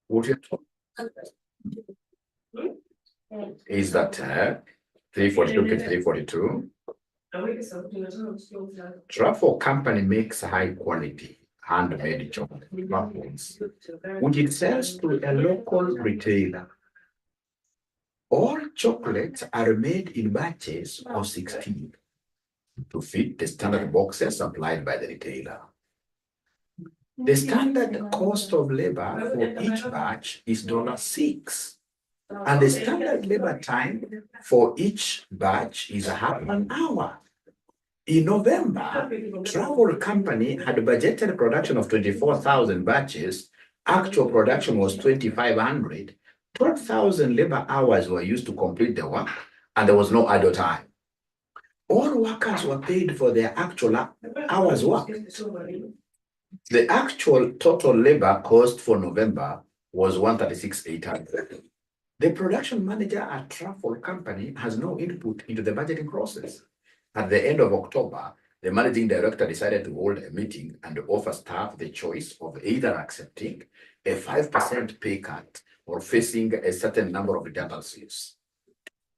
what you're talking is that 342 to 342. Truffle company makes high quality handmade chocolate truffles, which it sells to a local retailer. All chocolates are made in batches of 16 to fit the standard boxes supplied by the retailer. The standard cost of labor for each batch is $6, and the standard labor time for each batch is half an hour. In November, Travel Company had budgeted production of 24,000 batches. Actual production was 2,500. 12,000 labor hours were used to complete the work, and there was no idle time. All workers were paid for their actual hours worked. The actual total labor cost for November was $136,800. The production manager at Travel Company has no input into the budgeting process. At the end of October, the managing director decided to hold a meeting and offer staff the choice of either accepting a 5% pay cut or facing a certain number of redundancies.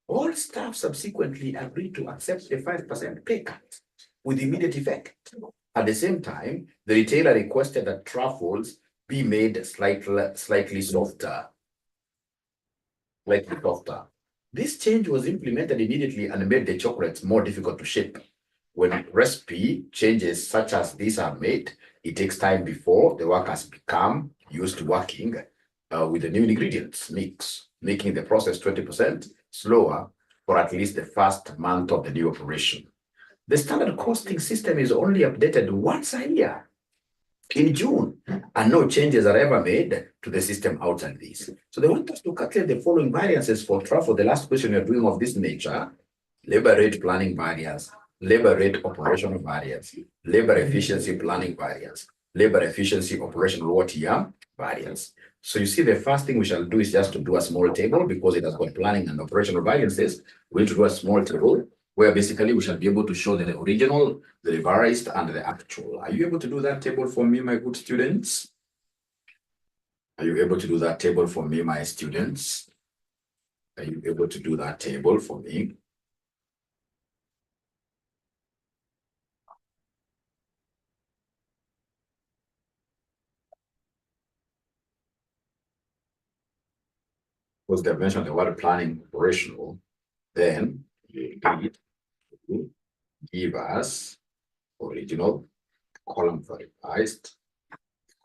All staff subsequently agreed to accept a 5% pay cut with immediate effect. At the same time, the retailer requested that truffles be made slightly softer. This change was implemented immediately and made the chocolates more difficult to ship. When recipe changes such as these are made, it takes time before the workers become used to working with the new ingredients mix, making the process 20% slower for at least the first month of the new operation. The standard costing system is only updated once a year in June, and no changes are ever made to the system outside this. So they want us to calculate the following variances for truffle. The last question you're doing of this nature: labor rate planning variance, labor rate operational variance, labor efficiency planning variance, labor efficiency operational what year variance. So you see, the first thing we shall do is just to do a small table, because it has got planning and operational variances. We need to do a small table where basically we shall be able to show the original, the revised, and the actual. Are you able to do that table for me, my good students? Are you able to do that table for me, my students? Are you able to do that table for me? Because they've mentioned the word planning operational, then you need to give us original, column for revised,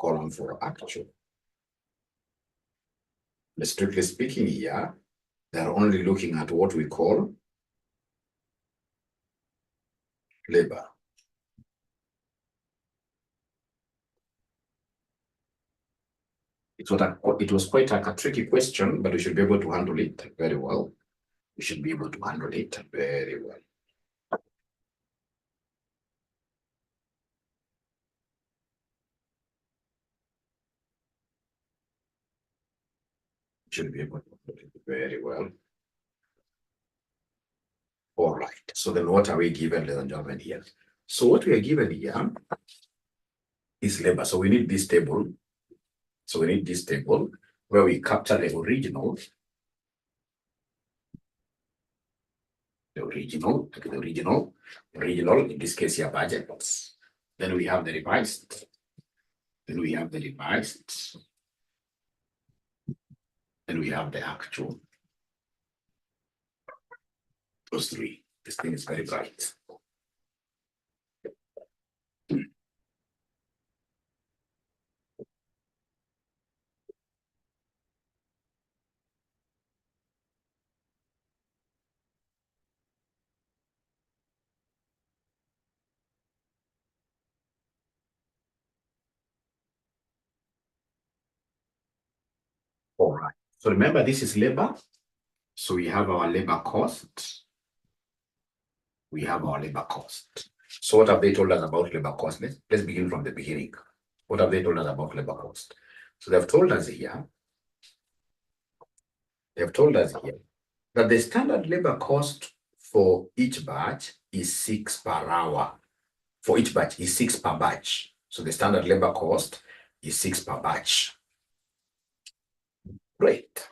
column for actual. But strictly speaking here, they're only looking at what we call labor. It was quite a tricky question, but we should be able to handle it very well. We should be able to handle it very well. Should be able to handle it very well. All right. So then what are we given, ladies and gentlemen, here? So what we are given here is labor. So we need this table. So we need this table where we capture the original, in this case here, budgets. Then we have the revised. Then we have the revised. Then we have the actual. Those three. This thing is very bright. All right. So remember, this is labor. So we have our labor cost. We have our labor cost. So what have they told us about labor cost? Let's begin from the beginning. What have they told us about labor cost? So they've told us here that the standard labor cost for each batch is 6 per hour. For each batch is 6 per batch. So the standard labor cost is 6 per batch. Great.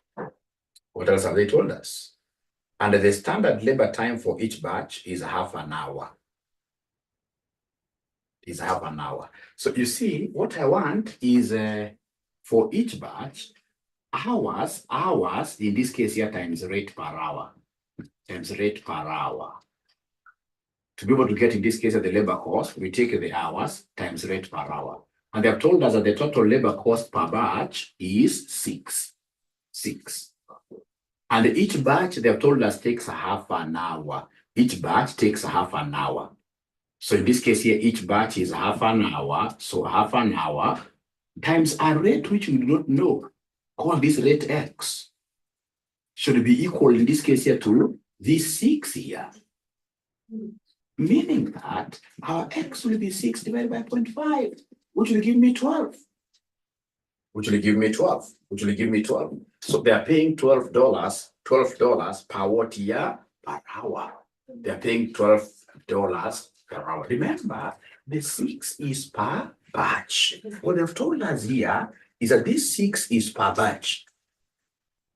What else have they told us? And the standard labor time for each batch is half an hour. Is half an hour. So you see, what I want is for each batch, hours, in this case here, times rate per hour. Times rate per hour. To be able to get, in this case, the labor cost, we take the hours times rate per hour. And they have told us that the total labor cost per batch is 6. And each batch, they have told us, takes half an hour. Each batch takes half an hour. So in this case here, each batch is half an hour. So half an hour times a rate which we do not know. Call this rate X. Should be equal, in this case here, to this 6 here. Meaning that our X will be 6 divided by 0.5, which will give me 12. Which will give me 12. So they are paying $12 per what year? Per hour. They are paying $12 per hour. Remember, the 6 is per batch. What they've told us here is that this 6 is per batch.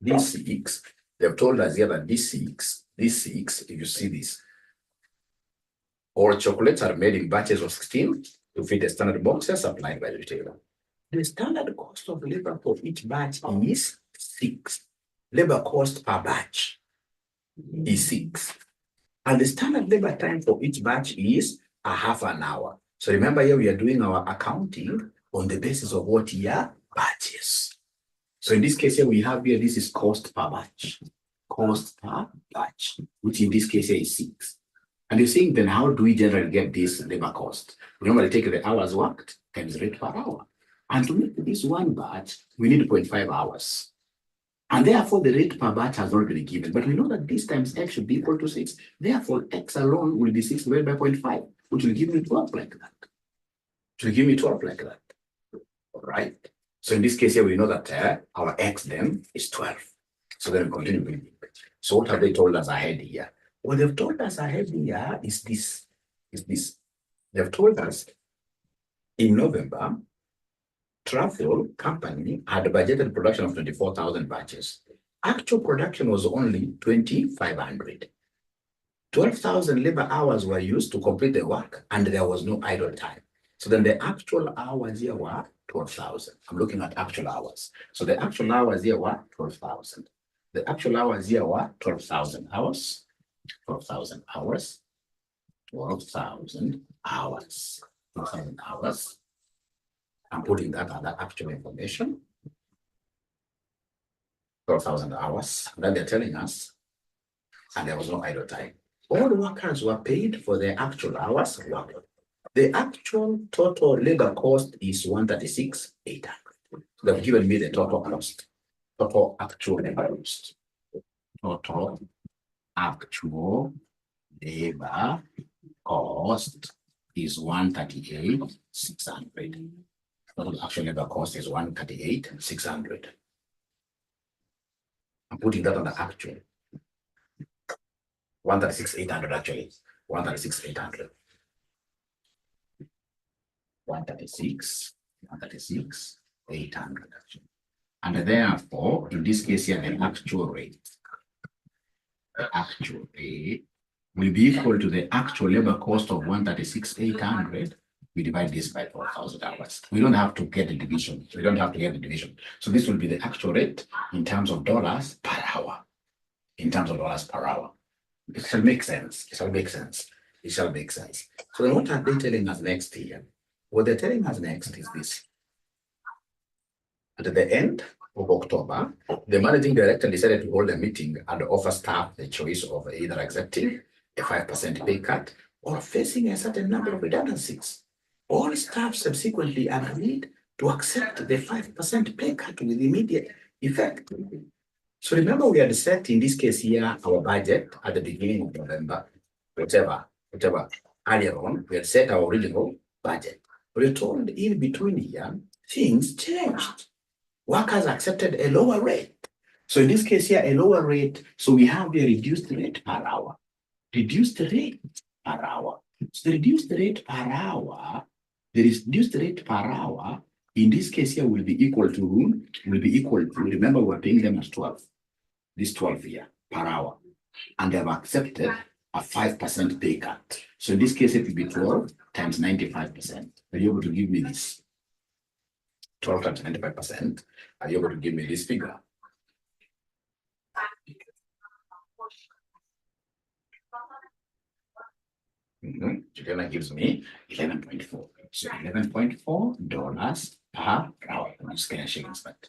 This 6, they've told us here that this 6, if you see this, all chocolates are made in batches of 16 to fit the standard boxes supplied by the retailer. The standard cost of labor for each batch is 6. Labor cost per batch is 6. And the standard labor time for each batch is a half an hour. So remember here we are doing our accounting on the basis of what year? Batches. So in this case here we have here, this is cost per batch. Cost per batch, which in this case here is 6. And you're saying, then how do we generally get this labor cost? We normally take the hours worked times rate per hour. And to make this one batch, we need 0.5 hours. And therefore, the rate per batch has already been given. But we know that this times X should be equal to 6. Therefore, X alone will be 6 divided by 0.5, which will give me 12 like that. All right. So in this case here, we know that our X then is 12. So then we continue with it. So what have they told us ahead here? What they've told us ahead here is this. They've told us in November, travel company had budgeted production of 24,000 batches. Actual production was only 2,500. 12,000 labor hours were used to complete the work, and there was no idle time. So then the actual hours here were 12,000. I'm looking at actual hours. So the actual hours here were 12,000. The actual hours here were 12,000 hours. 12,000 hours. 12,000 hours. 12,000 hours. I'm putting that under actual information. 12,000 hours. Then they're telling us, and there was no idle time. All workers were paid for their actual hours worked. The actual total labor cost is 136,800. They've given me the total cost. Total actual labor cost. Total actual labor cost is 138,600. Total actual labor cost is 138,600. I'm putting that on the actual. 136,800 actually. 136,800. 136,800 actually. And therefore, in this case here, the actual rate will be equal to the actual labor cost of 136,800. We divide this by 4,000 hours. We don't have to get the division. So this will be the actual rate in terms of dollars per hour. It shall make sense. So then what are they telling us next here? What they're telling us next is this. At the end of October, the managing director decided to hold a meeting and offer staff the choice of either accepting a 5% pay cut or facing a certain number of redundancies. All staff subsequently agreed to accept the 5% pay cut with immediate effect. So remember, we had set in this case here our budget at the beginning of November, whatever, earlier on, we had set our original budget. We're told in between here, things changed. Workers accepted a lower rate. So in this case here, a lower rate, so we have the reduced rate per hour. So the reduced rate per hour In this case here will be equal to, remember we're paying them as 12, this 12 here per hour. And they have accepted a 5% pay cut. So in this case, it will be 12 times 95%. Are you able to give me this? 12 times 95%. Are you able to give me this figure? Juliana gives me 11.4. So $11.4 per hour. I'm just going to shillings, but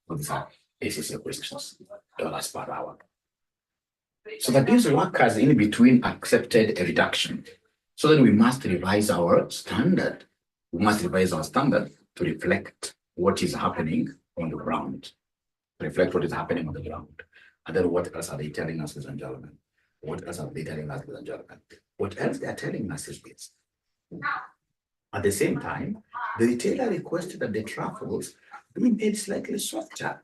for these are ACC questions, dollars per hour. So that these workers in between accepted a reduction. So then we must revise our standard. We must revise our standard to reflect what is happening on the ground. Reflect what is happening on the ground. And then what else are they telling us, ladies and gentlemen? What else are they telling us, ladies and gentlemen? What else they are telling us is this. At the same time, the retailer requested that the truffles be made slightly softer.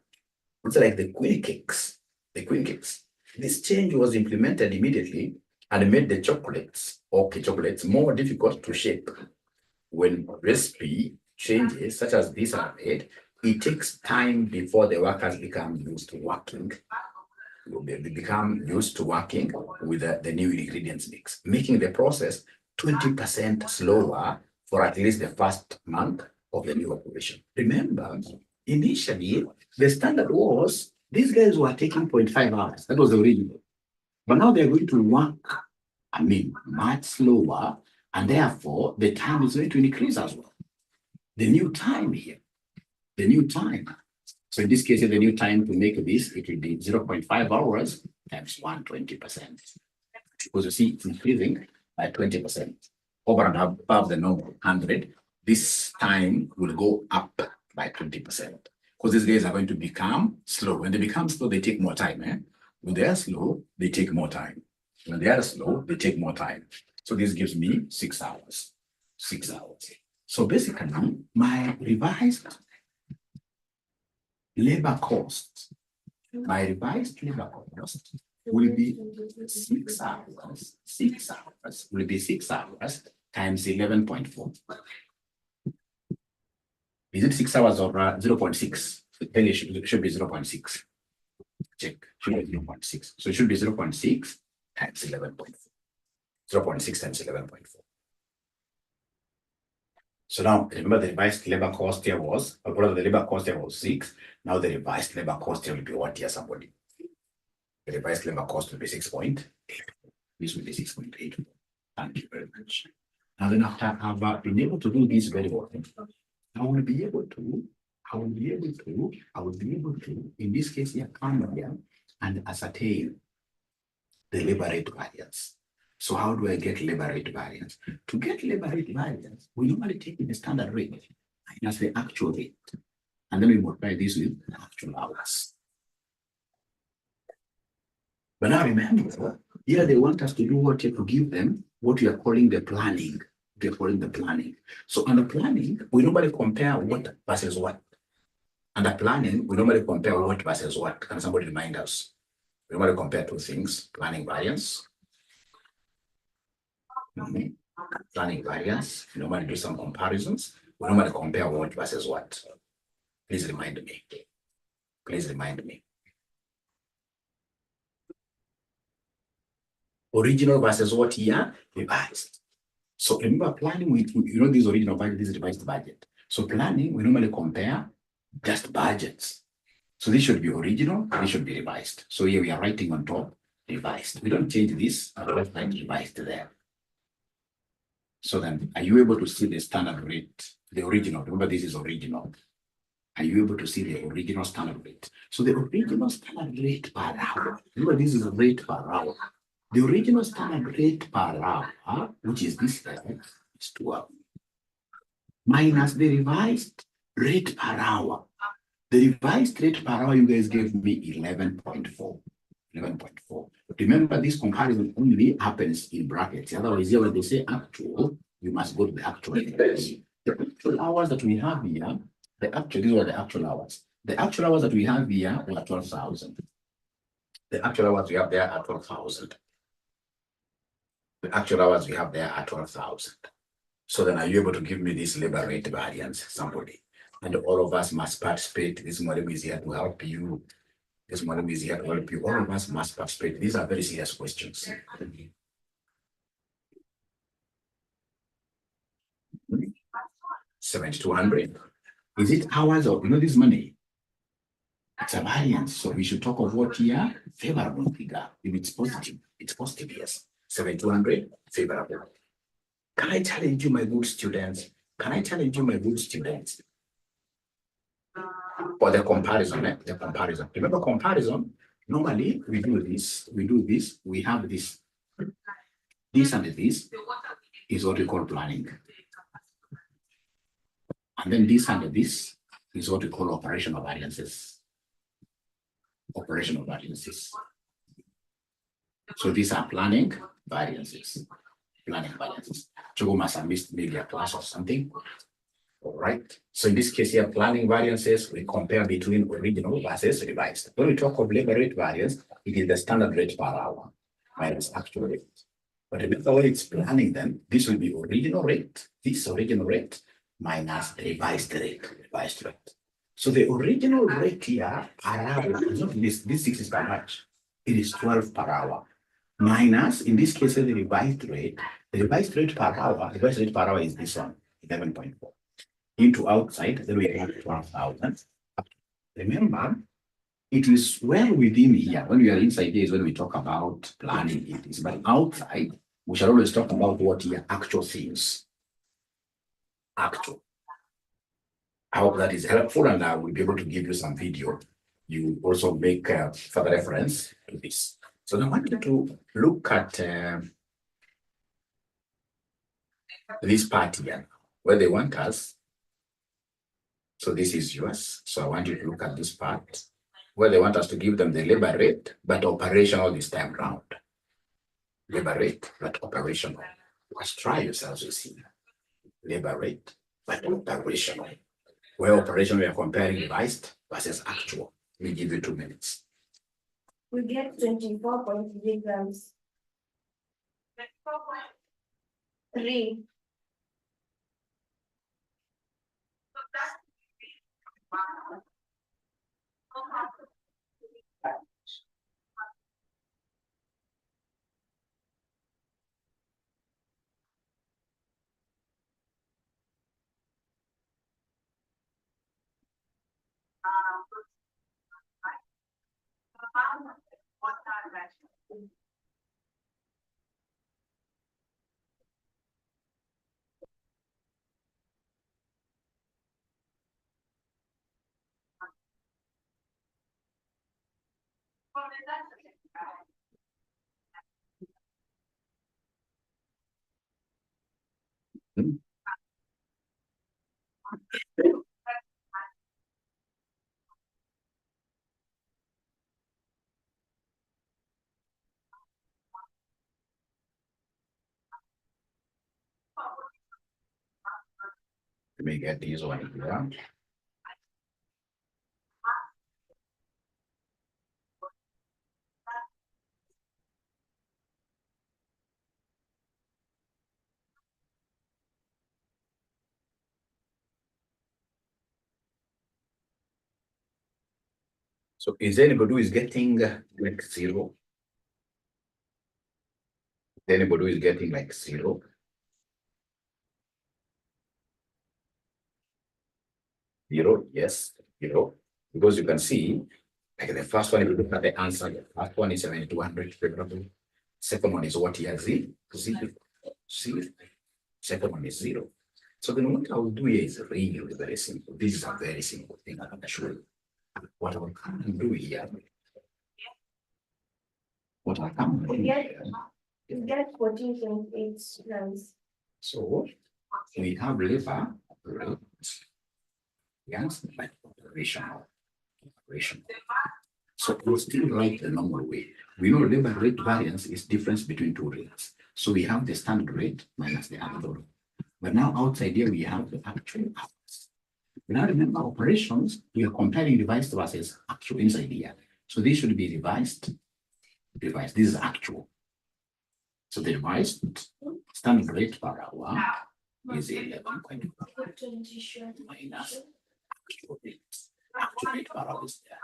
It's like the queen cakes. The queen cakes. This change was implemented immediately and made the chocolates or chocolates more difficult to shape. When recipe changes such as these are made, it takes time before the workers become used to working. They become used to working with the new ingredients mix, making the process 20% slower for at least the first month of the new operation. Remember, initially, the standard was these guys were taking 0.5 hours. That was the original. But now they're going to work, much slower, and therefore the time is going to increase as well. The new time here, the new time. So in this case, the new time to make this, it will be 0.5 hours times 120%. Because you see, it's increasing by 20%. Over and above the normal 100, this time will go up by 20%. Because these guys are going to become slow. When they become slow, they take more time. When they are slow, they take more time. When they are slow, they take more time. So this gives me 6 hours. 6 hours. So basically, my revised labor cost, will be 6 hours. 6 hours will be 6 hours times 11.4. Is it 6 hours or 0.6? Then it should be 0.6. Check. Should be 0.6. So it should be 0.6 times 11.4. 0.6 times 11.4. So now remember the revised labor cost here was, or the labor cost here was 6. Now the revised labor cost here will be what here, somebody? The revised labor cost will be 6.8. This will be 6.8. Thank you very much. Now then after I've been able to do this very well, I will be able to, in this case here, come here and ascertain the labor rate variance. So how do I get labor rate variance? To get labor rate variance, we normally take the standard rate minus the actual rate. And then we multiply this with the actual hours. But now remember, here they want us to do what you have to give them, what we are calling the planning. We are calling the planning. So under planning, we normally compare what versus what. Under planning, we normally compare what versus what. Can somebody remind us? We normally compare two things, planning variance. Planning variance, we normally do some comparisons. We normally compare what versus what. Please remind me. Please remind me. Original versus what here? Revised. So remember planning, this original budget, this revised budget. So planning, we normally compare just budgets. So this should be original, this should be revised. So here we are writing on top, revised. We don't change this, let's write revised there. So then, are you able to see the standard rate, the original? Remember, this is original. Are you able to see the original standard rate? So the original standard rate per hour, remember this is a rate per hour. The original standard rate per hour, which is this level, is 12. Minus the revised rate per hour. The revised rate per hour, you guys gave me 11.4. 11.4. Remember, this comparison only happens in brackets. Otherwise, here when they say actual, you must go to the actual. The actual hours that we have here, these were the actual hours. The actual hours that we have here were 12,000. The actual hours we have there are 12,000. The actual hours we have there are 12,000. So then are you able to give me this labor rate variance, somebody? And all of us must participate. This model is here to help you. This model is here to help you. All of us must participate. These are very serious questions. 7,200. Is it hours or this money? It's a variance. So we should talk of what here? Favorable figure. If it's positive, yes. 7,200, favorable. Can I challenge you, my good students? Can I challenge you, my good students? For the comparison, the comparison. Remember comparison, normally we do this, we have this. This and this is what we call planning. And then this and this is what we call operational variances. Operational variances. So these are planning variances. Planning variances. Jogo must have missed maybe a class or something. All right. So in this case here, planning variances, we compare between original versus revised. When we talk of labor rate variance, it is the standard rate per hour minus actual rate. But remember when it's planning, then this will be original rate, this original rate minus revised rate, So the original rate here per hour, this 6 is by much. It is 12 per hour. Minus, in this case, the revised rate per hour, is this one, 11.4. Into outside, then we have 12,000. Remember, it is well within here. When we are inside here is when we talk about planning it is. But outside, we shall always talk about what here actual things. Actual. I hope that is helpful, and I will be able to give you some video. You also make further reference to this. So now I want you to look at this part here, where they want us. So this is yours. So I want you to look at this part, where they want us to give them the labor rate, but operational this time round. Labor rate, but operational. Let's try yourselves to see. Labor rate, but operational. Where operational, we are comparing revised versus actual. We give you 2 minutes. We get 24.3 grams. 3. Let me get these one here. So is anybody who is getting like 0? Anybody who is getting like 0? Zero, yes, 0. Because you can see, like the first one, if you look at the answer, the first one is 7,200 favorable. Second one is what here? Z. Second one is 0. So then what I will do here is really very simple. This is a very simple thing, I can assure you. What I will come and do here. What I come and do here. You get 14.8 grams. So we have labor rate. Yes, like operational. So we'll still write the normal way. We know labor rate variance is difference between 2 rates. So we have the standard rate minus the actual rate. But now outside here we have the actual hours. Now remember operations, we are comparing revised versus actual inside here. So this should be revised. This is actual. So the revised standard rate per hour is 11.1 minus Actual rate per hour is there.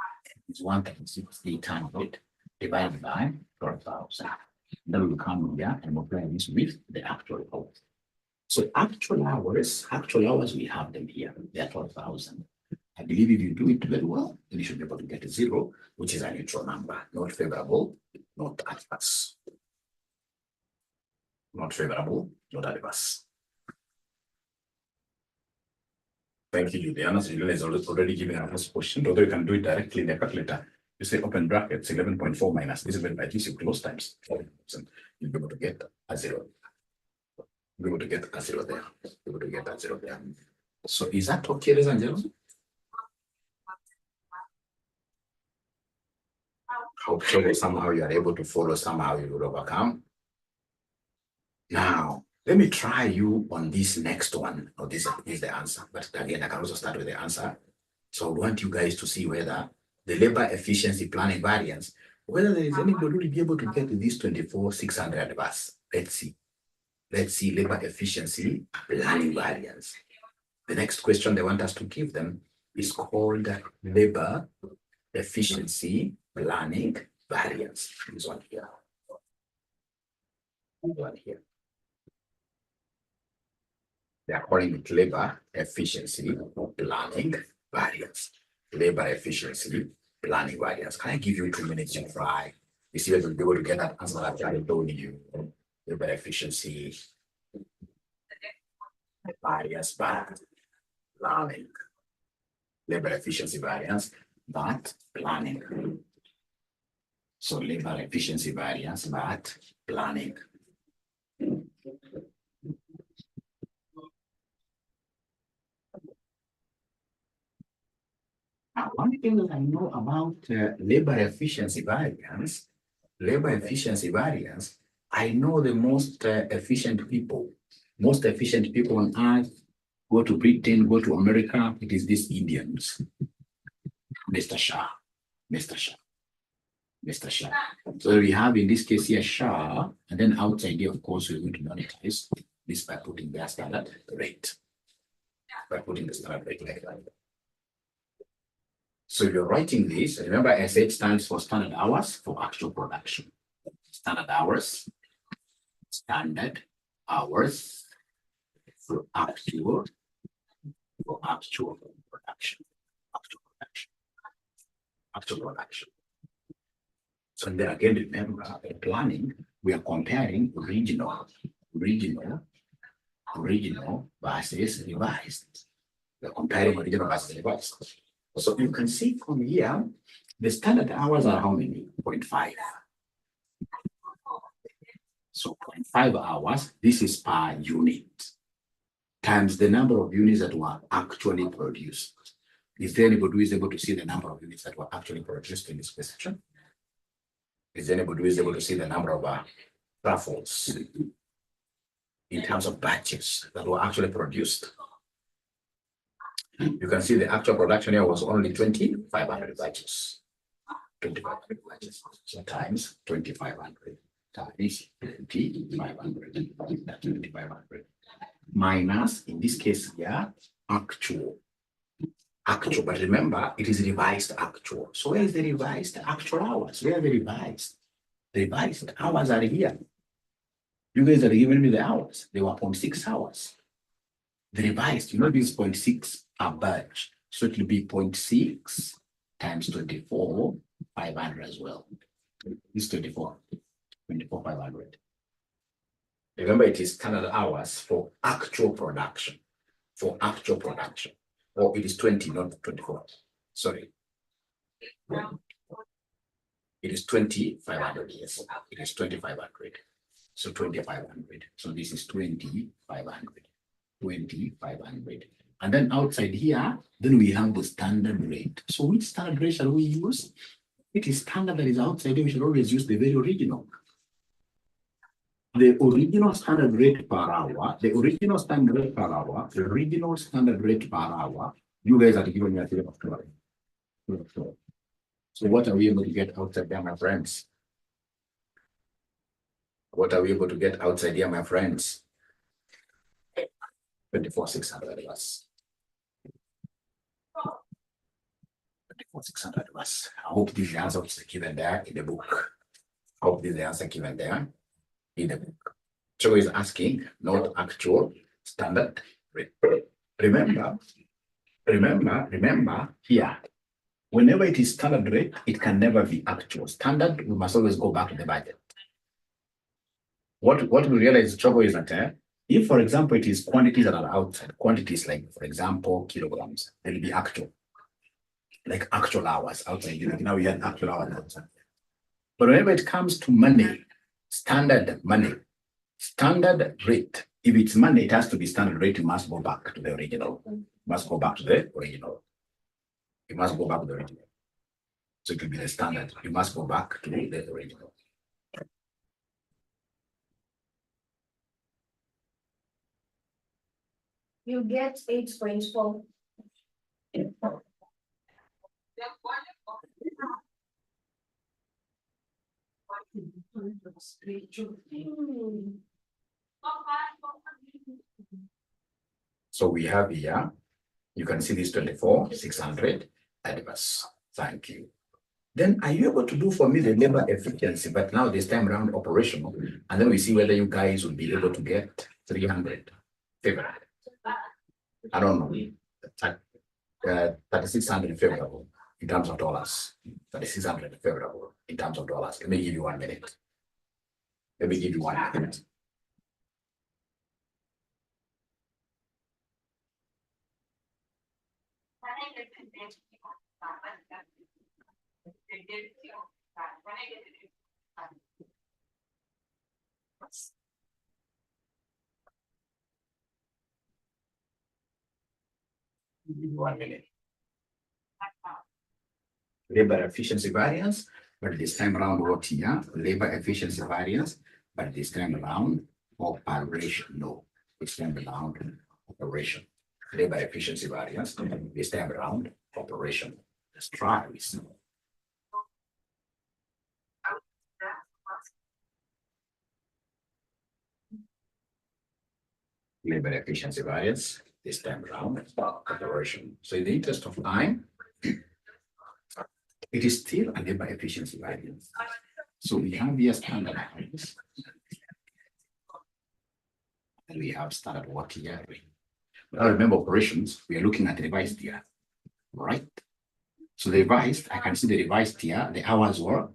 It's 1,600 divided by 12,000. Then we come here and multiply this with the actual hours. So actual hours, we have them here. They are 12,000. I believe if you do it very well, then you should be able to get a 0, which is a neutral number, not favorable, not adverse. Not favorable, not adverse. Thank you, Juliana. So Juliana is already giving a first question, although you can do it directly in the calculator. You say open brackets 11.4 minus this divided by this, you close times 4%. You'll be able to get a 0. You'll be able to get a 0 there. You'll be able to get a 0 there. So is that okay, ladies and gentlemen? Hopefully somehow you are able to follow, somehow you will overcome. Now, let me try you on this next one. Oh, this is the answer. But again, I can also start with the answer. So I want you guys to see whether the labor efficiency planning variance, whether there is anybody who will be able to get this 24,600 adverse. Let's see. Let's see labor efficiency planning variance. The next question they want us to give them is called labor efficiency planning variance. This one here. This one here. They are calling it labor efficiency planning variance. Labor efficiency planning variance. Can I give you 2 minutes to try? You see, you'll be able to get that answer that I told you. Labor efficiency variance, but planning. Labor efficiency variance, but planning. So labor efficiency variance, but planning. Now, one thing that I know about labor efficiency variance, I know the most efficient people on earth go to Britain, go to America. It is these Indians. Mr. Shah. So we have in this case here Shah, and then outside here, of course, we're going to monetize this by putting their standard rate. By putting the standard rate like that. So if you're writing this, remember SH stands for standard hours for actual production. Standard hours for actual production. So then again, remember the planning, we are comparing original versus revised. We're comparing original versus revised. So you can see from here, the standard hours are how many? 0.5. So 0.5 hours, this is per unit, times the number of units that were actually produced. Is there anybody who is able to see the number of units that were actually produced in this question? Is there anybody who is able to see the number of raffles in terms of batches that were actually produced? You can see the actual production here was only 2,500 batches. 2,500 batches. So times 2,500 times 2,500. That's 2,500. Minus, in this case here, actual. But remember, it is revised actual. So where is the revised actual hours? Where are the revised? The revised hours are here. You guys are giving me the hours. They were 0.6 hours. The revised, you know, this is 0.6 a batch. So it will be 0.6 times 24,500 as well. This 24,500. Remember, it is standard hours for actual production. Or it is 20, not 24. Sorry. It is 2,500, yes. It is 2,500. So 2,500. So this is 2,500. 2,500. And then outside here, then we have the standard rate. So which standard rate shall we use? It is standard that is outside. We should always use the very original. The original standard rate per hour, you guys are given me a theory of 12. So what are we able to get outside there, my friends? What are we able to get outside here, my friends? 24,600 plus. for 600 was. I hope this answer was given there in the book. I hope this is the answer given there in the book. So is asking, not actual standard rate. Remember here, whenever it is standard rate, it can never be actual. Standard, we must always go back to the budget. What we realize trouble is that if, for example, it is quantities that are outside, quantities like, for example, kilograms, they will be actual, like actual hours outside. Now we have actual hours outside. But whenever it comes to money, standard money, standard rate, if it's money, it has to be standard rate. It must go back to the original. Must go back to the original. It must go back to the original. So it will be the standard. You must go back to the original. You get 8.4. So we have here, you can see this 24,600 adverse. Thank you. Then are you able to do for me the labor efficiency, but now this time around operational, and then we see whether you guys will be able to get 300 favorable. I don't know, 3,600 favorable in terms of dollars, 3,600 favorable in terms of dollars. Let me give you 1 minute. Let me give you 1 minute. Give you 1 minute. Labor efficiency variance, but this time around what here? Labor efficiency variance, but this time around operation. No, this time around operation. Labor efficiency variance, this time around operation. Let's try this. Labor efficiency variance, this time around operation. So in the interest of time, it is still a labor efficiency variance. So we have here standard variance. And we have standard what here. Now remember operations, we are looking at the revised here, right? So the revised, I can see the revised here, the hours were,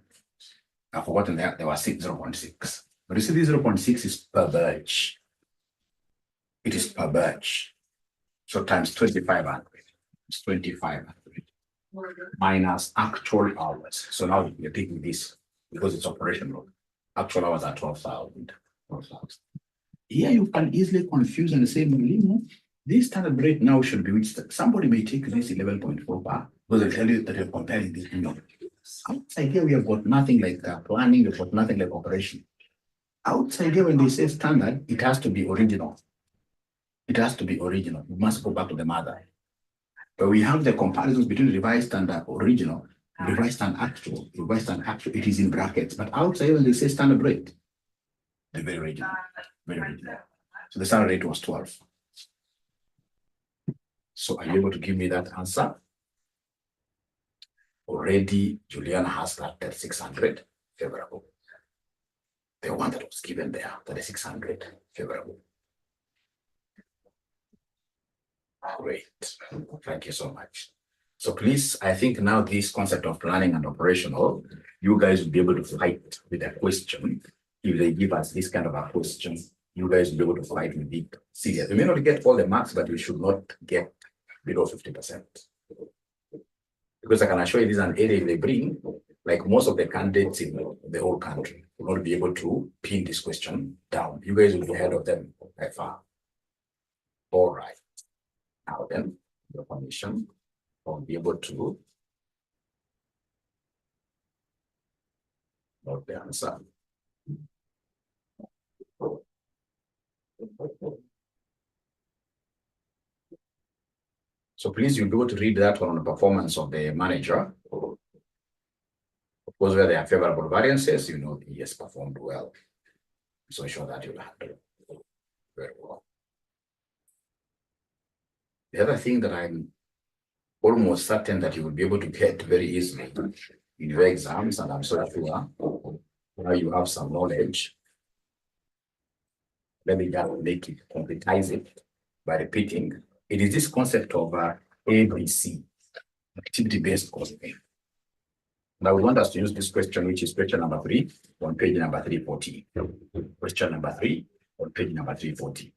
I've forgotten that there was 0.6. But you see this 0.6 is per batch. It is per batch. So times 2,500. It's 2,500 minus actual hours. So now you're taking this because it's operational. Actual hours are 12,000. Here you can easily confuse and say, this standard rate now should be which somebody may take this 11.4 bar because they'll tell you that you're comparing this. Outside here, we have got nothing like planning, we've got nothing like operation. Outside here, when they say standard, it has to be original. It has to be original. You must go back to the mother. But we have the comparisons between revised and original, revised and actual, revised and actual. It is in brackets. But outside, when they say standard rate, they're very original. Very original. So the standard rate was 12. So are you able to give me that answer? Already, Juliana has that 600 favorable. The one that was given there, 600 favorable. Great. Thank you so much. So please, I think now this concept of planning and operational, you guys will be able to fight with a question. If they give us this kind of a question, you guys will be able to fight with it serious. You may not get all the marks, but you should not get below 50%. Because I can assure you this is an area they bring, like most of the candidates in the whole country will not be able to pin this question down. You guys will be ahead of them by far. All right. Now then, your permission, I'll be able to note the answer. So please, you'll be able to read that one on the performance of the manager. Of course, where there are favorable variances, you know, he has performed well. So sure that you'll handle very well. The other thing that I'm almost certain that you will be able to get very easily in your exams, and I'm so sure now you have some knowledge. Let me just make it, completize it by repeating. It is this concept of ABC, activity-based costing. Now we want us to use this question, which is question number 3 on page number 340. Question number 3 on page number 340.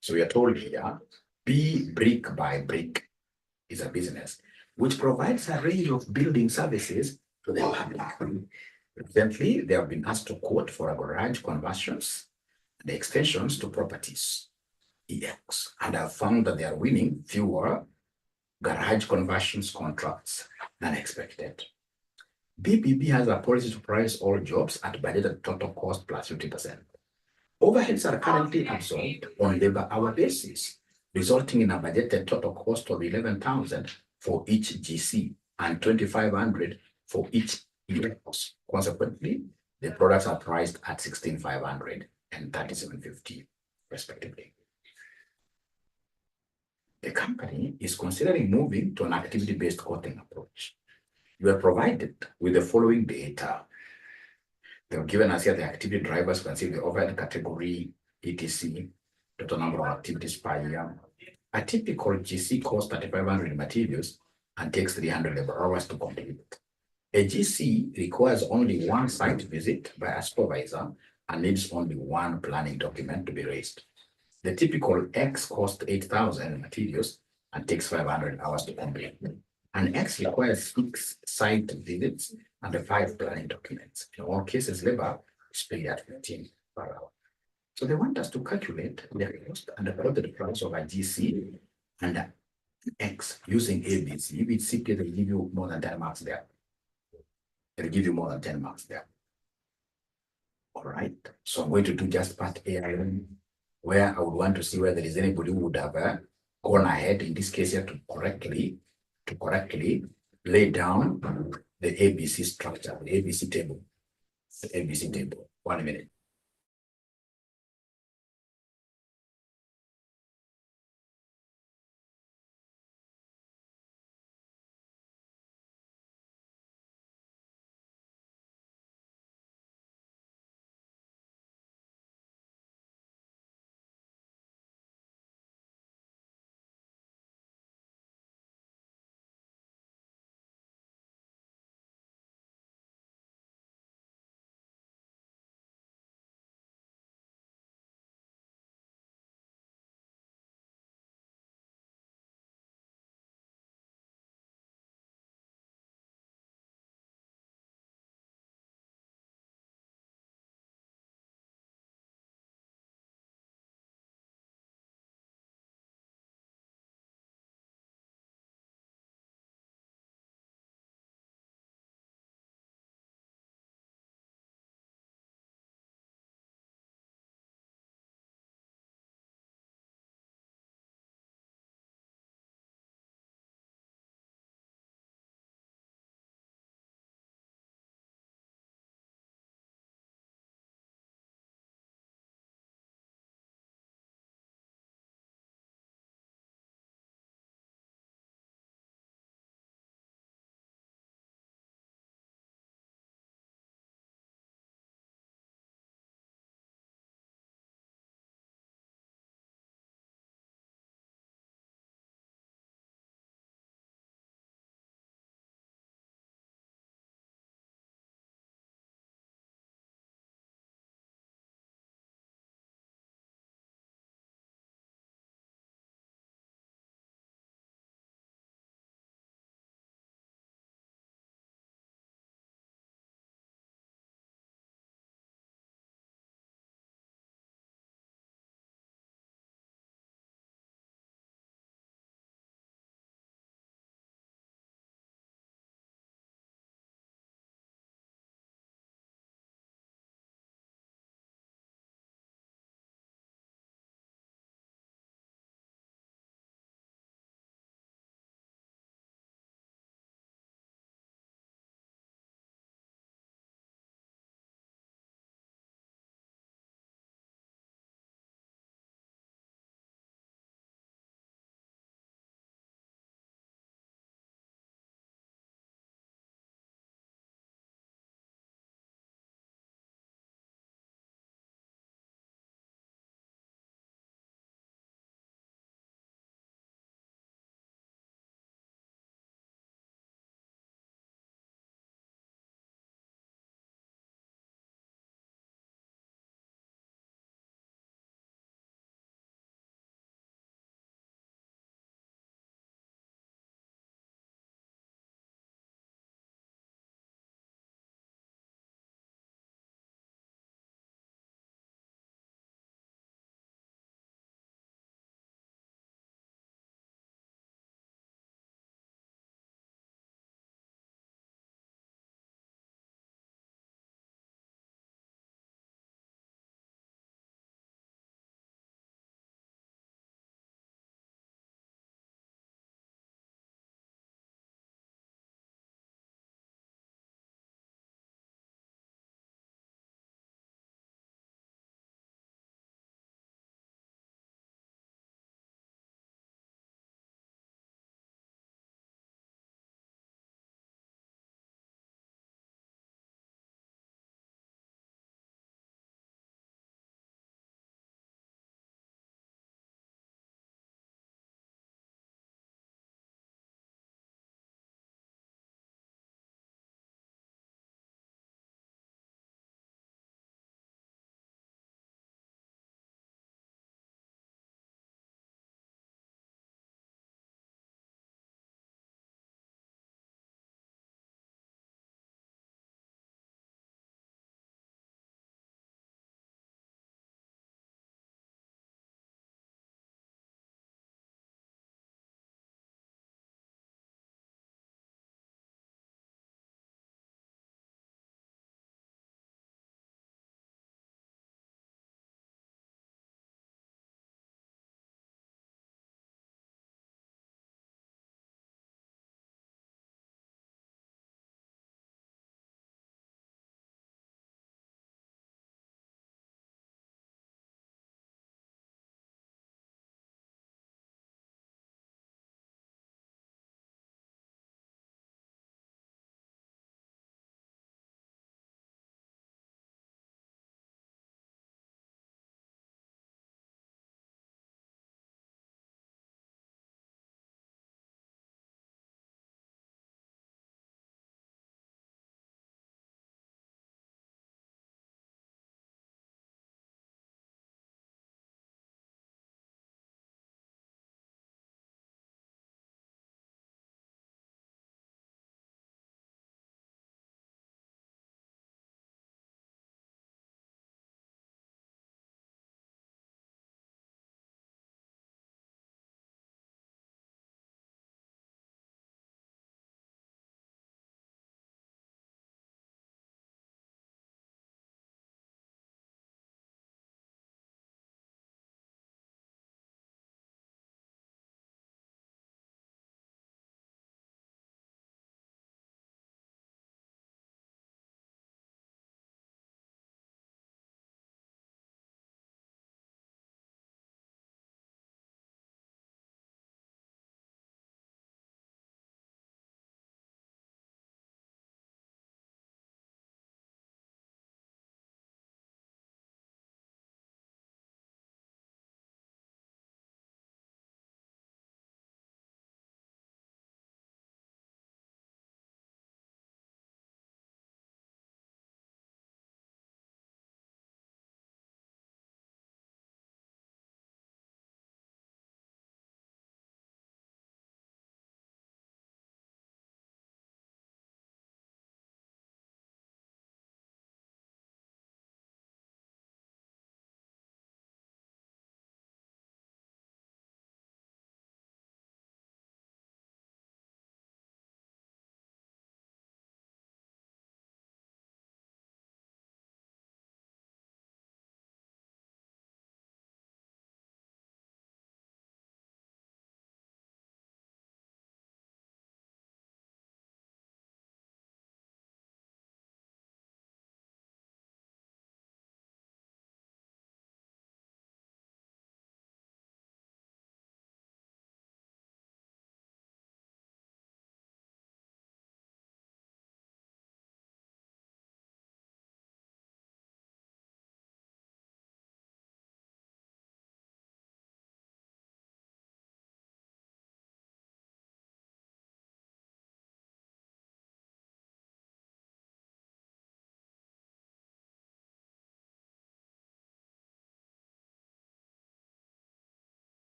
So we are told here, B brick by brick is a business which provides a range of building services to the public. Recently, they have been asked to quote for a garage conversions and extensions to properties, EX, and have found that they are winning fewer garage conversions contracts than expected. BBB has a policy to price all jobs at budgeted total cost plus 50%. Overheads are currently absorbed on labor hour basis, resulting in a budgeted total cost of 11,000 for each GC and 2,500 for each EX. Consequently, the products are priced at 16,500 and 3,750 respectively. The company is considering moving to an activity-based costing approach. You are provided with the following data. They've given us here the activity drivers. You can see the overhead category, etc., total number of activities per year. A typical GC costs 3,500 in materials and takes 300 labor hours to complete. A GC requires only one site visit by a supervisor and needs only one planning document to be raised. The typical X costs 8,000 in materials and takes 500 hours to complete. An X requires 6 site visits and 5 planning documents. In all cases, labor is paid at 15 per hour. So they want us to calculate the cost and the project price of a GC and X using ABC, which CPA will give you more than 10 marks there. It'll give you more than 10 marks there. All right. So I'm going to do just part A, where I would want to see whether there is anybody who would have gone ahead in this case here to correctly lay down the ABC structure, the ABC table. The ABC table. 1 minute.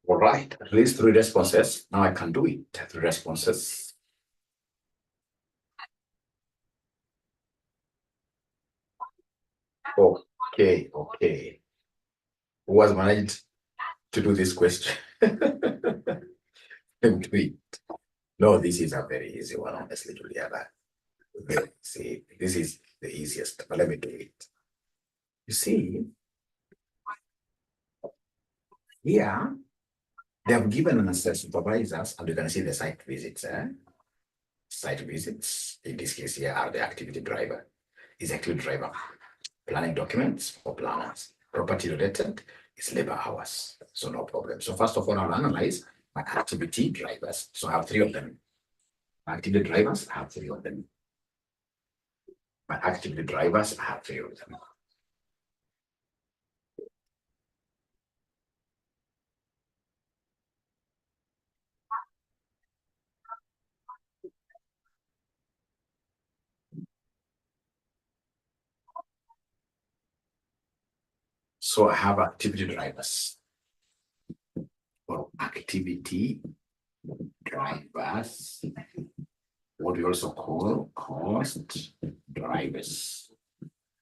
All right, at least 3 responses. Now I can do it. 3 responses. Okay. Who has managed to do this question? No, this is a very easy one, honestly, Juliana. See, this is the easiest, but let me do it. You see, here, they have given us the supervisors, and you can see the site visits. Site visits, in this case here, are the activity driver. Is activity driver planning documents for planners. Property related is labor hours, so no problem. So first of all, I'll analyze my activity drivers. So I have 3 of them. My activity drivers, I have 3 of them. My activity drivers, I have 3 of them. So I have activity drivers. Or activity drivers, what we also call cost drivers.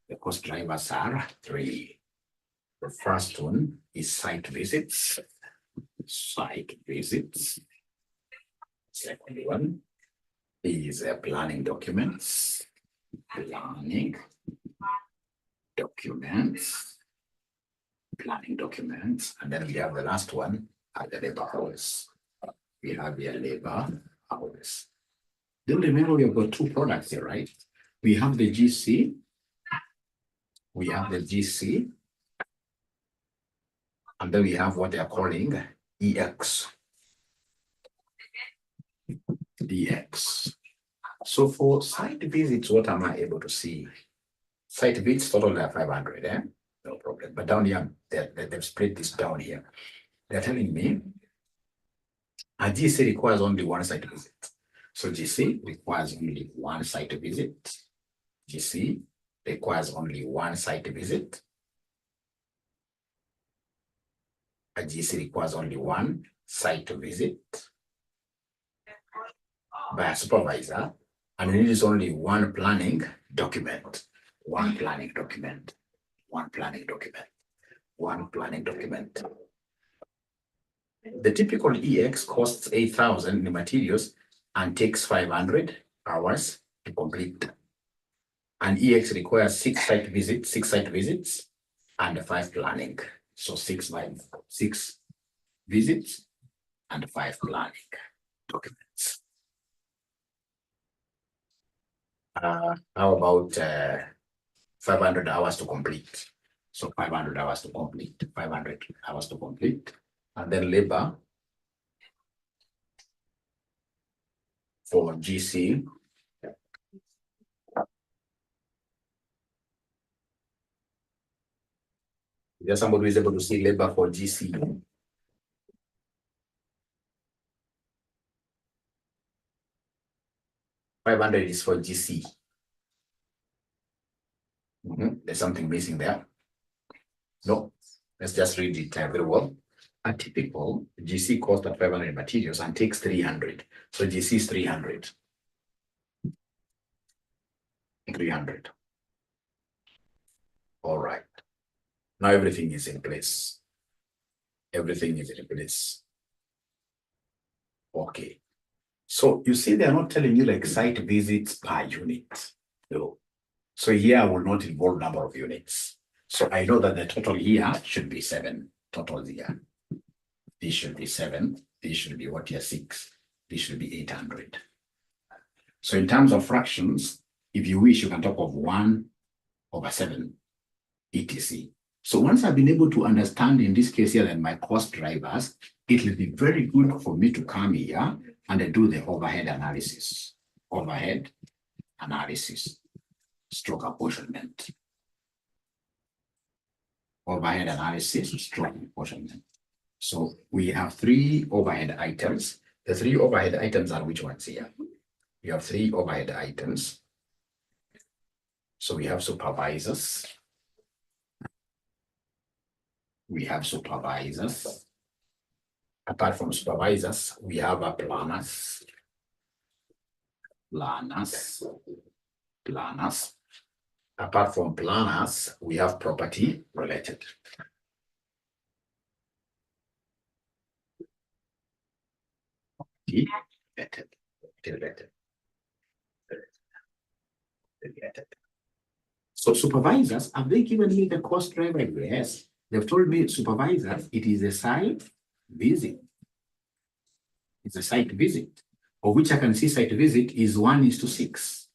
The cost drivers are 3. The first one is site visits. Site visits. Second one is planning documents. Planning documents. Planning documents. And then we have the last one are the labor hours. We have the labor hours. Then remember we have got 2 products here, right? We have the GC. We have the GC. And then we have what they are calling EX. DX. So for site visits, what am I able to see? Site visits total are 500, no problem. But down here, they've split this down here. They're telling me a GC requires only 1 site visit. So GC requires only 1 site visit. GC requires only 1 site visit. A GC requires only 1 site visit by a supervisor, and it is only 1 planning document. 1 planning document. 1 planning document. 1 planning document. The typical EX costs 8,000 in materials and takes 500 hours to complete. And EX requires 6 site visits and 5 planning. So 6 visits and 5 planning documents. How about 500 hours to complete? So 500 hours to complete, 500 hours to complete. And then labor for GC. Is there somebody who is able to see labor for GC? $500 is for GC. There's something missing there. No, let's just read it very well. A typical GC cost at 500 materials and takes 300. So GC is 300. 300. All right. Now everything is in place. Everything is in place. Okay. So you see, they're not telling you like site visits per unit. No. So here I will not involve number of units. So I know that the total here should be 7. Total here. This should be 7. This should be what here? 6. This should be 800. So in terms of fractions, if you wish, you can talk of 1/7, etc. So once I've been able to understand in this case here that my cost drivers, it will be very good for me to come here and do the overhead analysis. Overhead analysis, stroke apportionment. Overhead analysis, stroke apportionment. So we have 3 overhead items. The 3 overhead items are which ones here? We have 3 overhead items. So we have supervisors. We have supervisors. Apart from supervisors, we have planners. Apart from planners, we have property related. So supervisors, have they given me the cost driver? Yes. They've told me supervisors, it is a site visit. It's a site visit, of which I can see site visit is 1:6,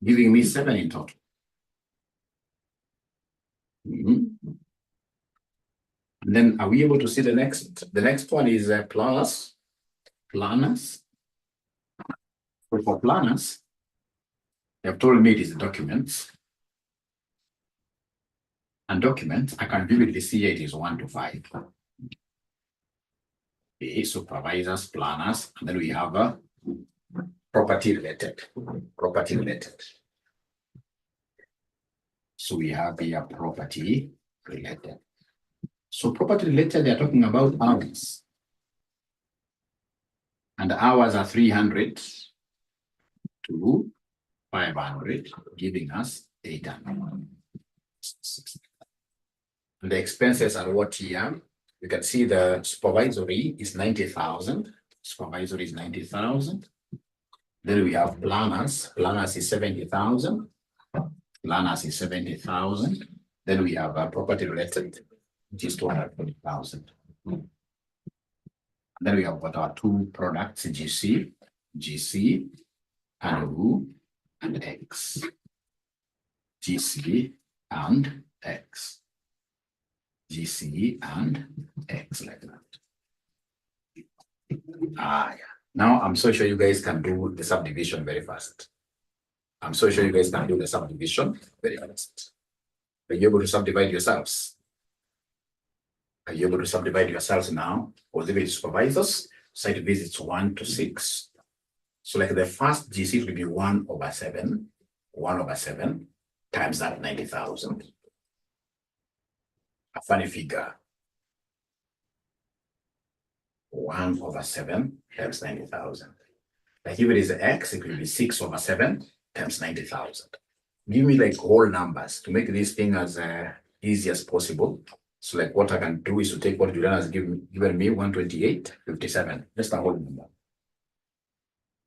giving me 7 in total. And then are we able to see the next? The next one is planners. So for planners, they have told me it is documents. And documents, I can vividly see it is 1 to 5. Okay, supervisors, planners, and then we have property related. So we have here property related. So property related, they are talking about hours. And the hours are 300 to 500, giving us 800. And the expenses are what here? You can see the supervisory is 90,000. Supervisory is 90,000. Then we have planners. Planners is 70,000. Planners is 70,000. Then we have property related, which is 240,000. Then we have got our 2 products, GC, and U, and X. GC and X. GC and X, like that. Yeah. Now I'm so sure you guys can do the subdivision very fast. Are you able to subdivide yourselves? Are you able to subdivide yourselves now? Or the supervisors, site visits 1 to 6. So like the first GC will be 1/7. 1/7 times that 90,000. A funny figure. 1/7 times 90,000. Like if it is X, it will be 6/7 times 90,000. Give me like whole numbers to make this thing as easy as possible. So like what I can do is to take what Juliana has given me, 128.57. Just a whole number.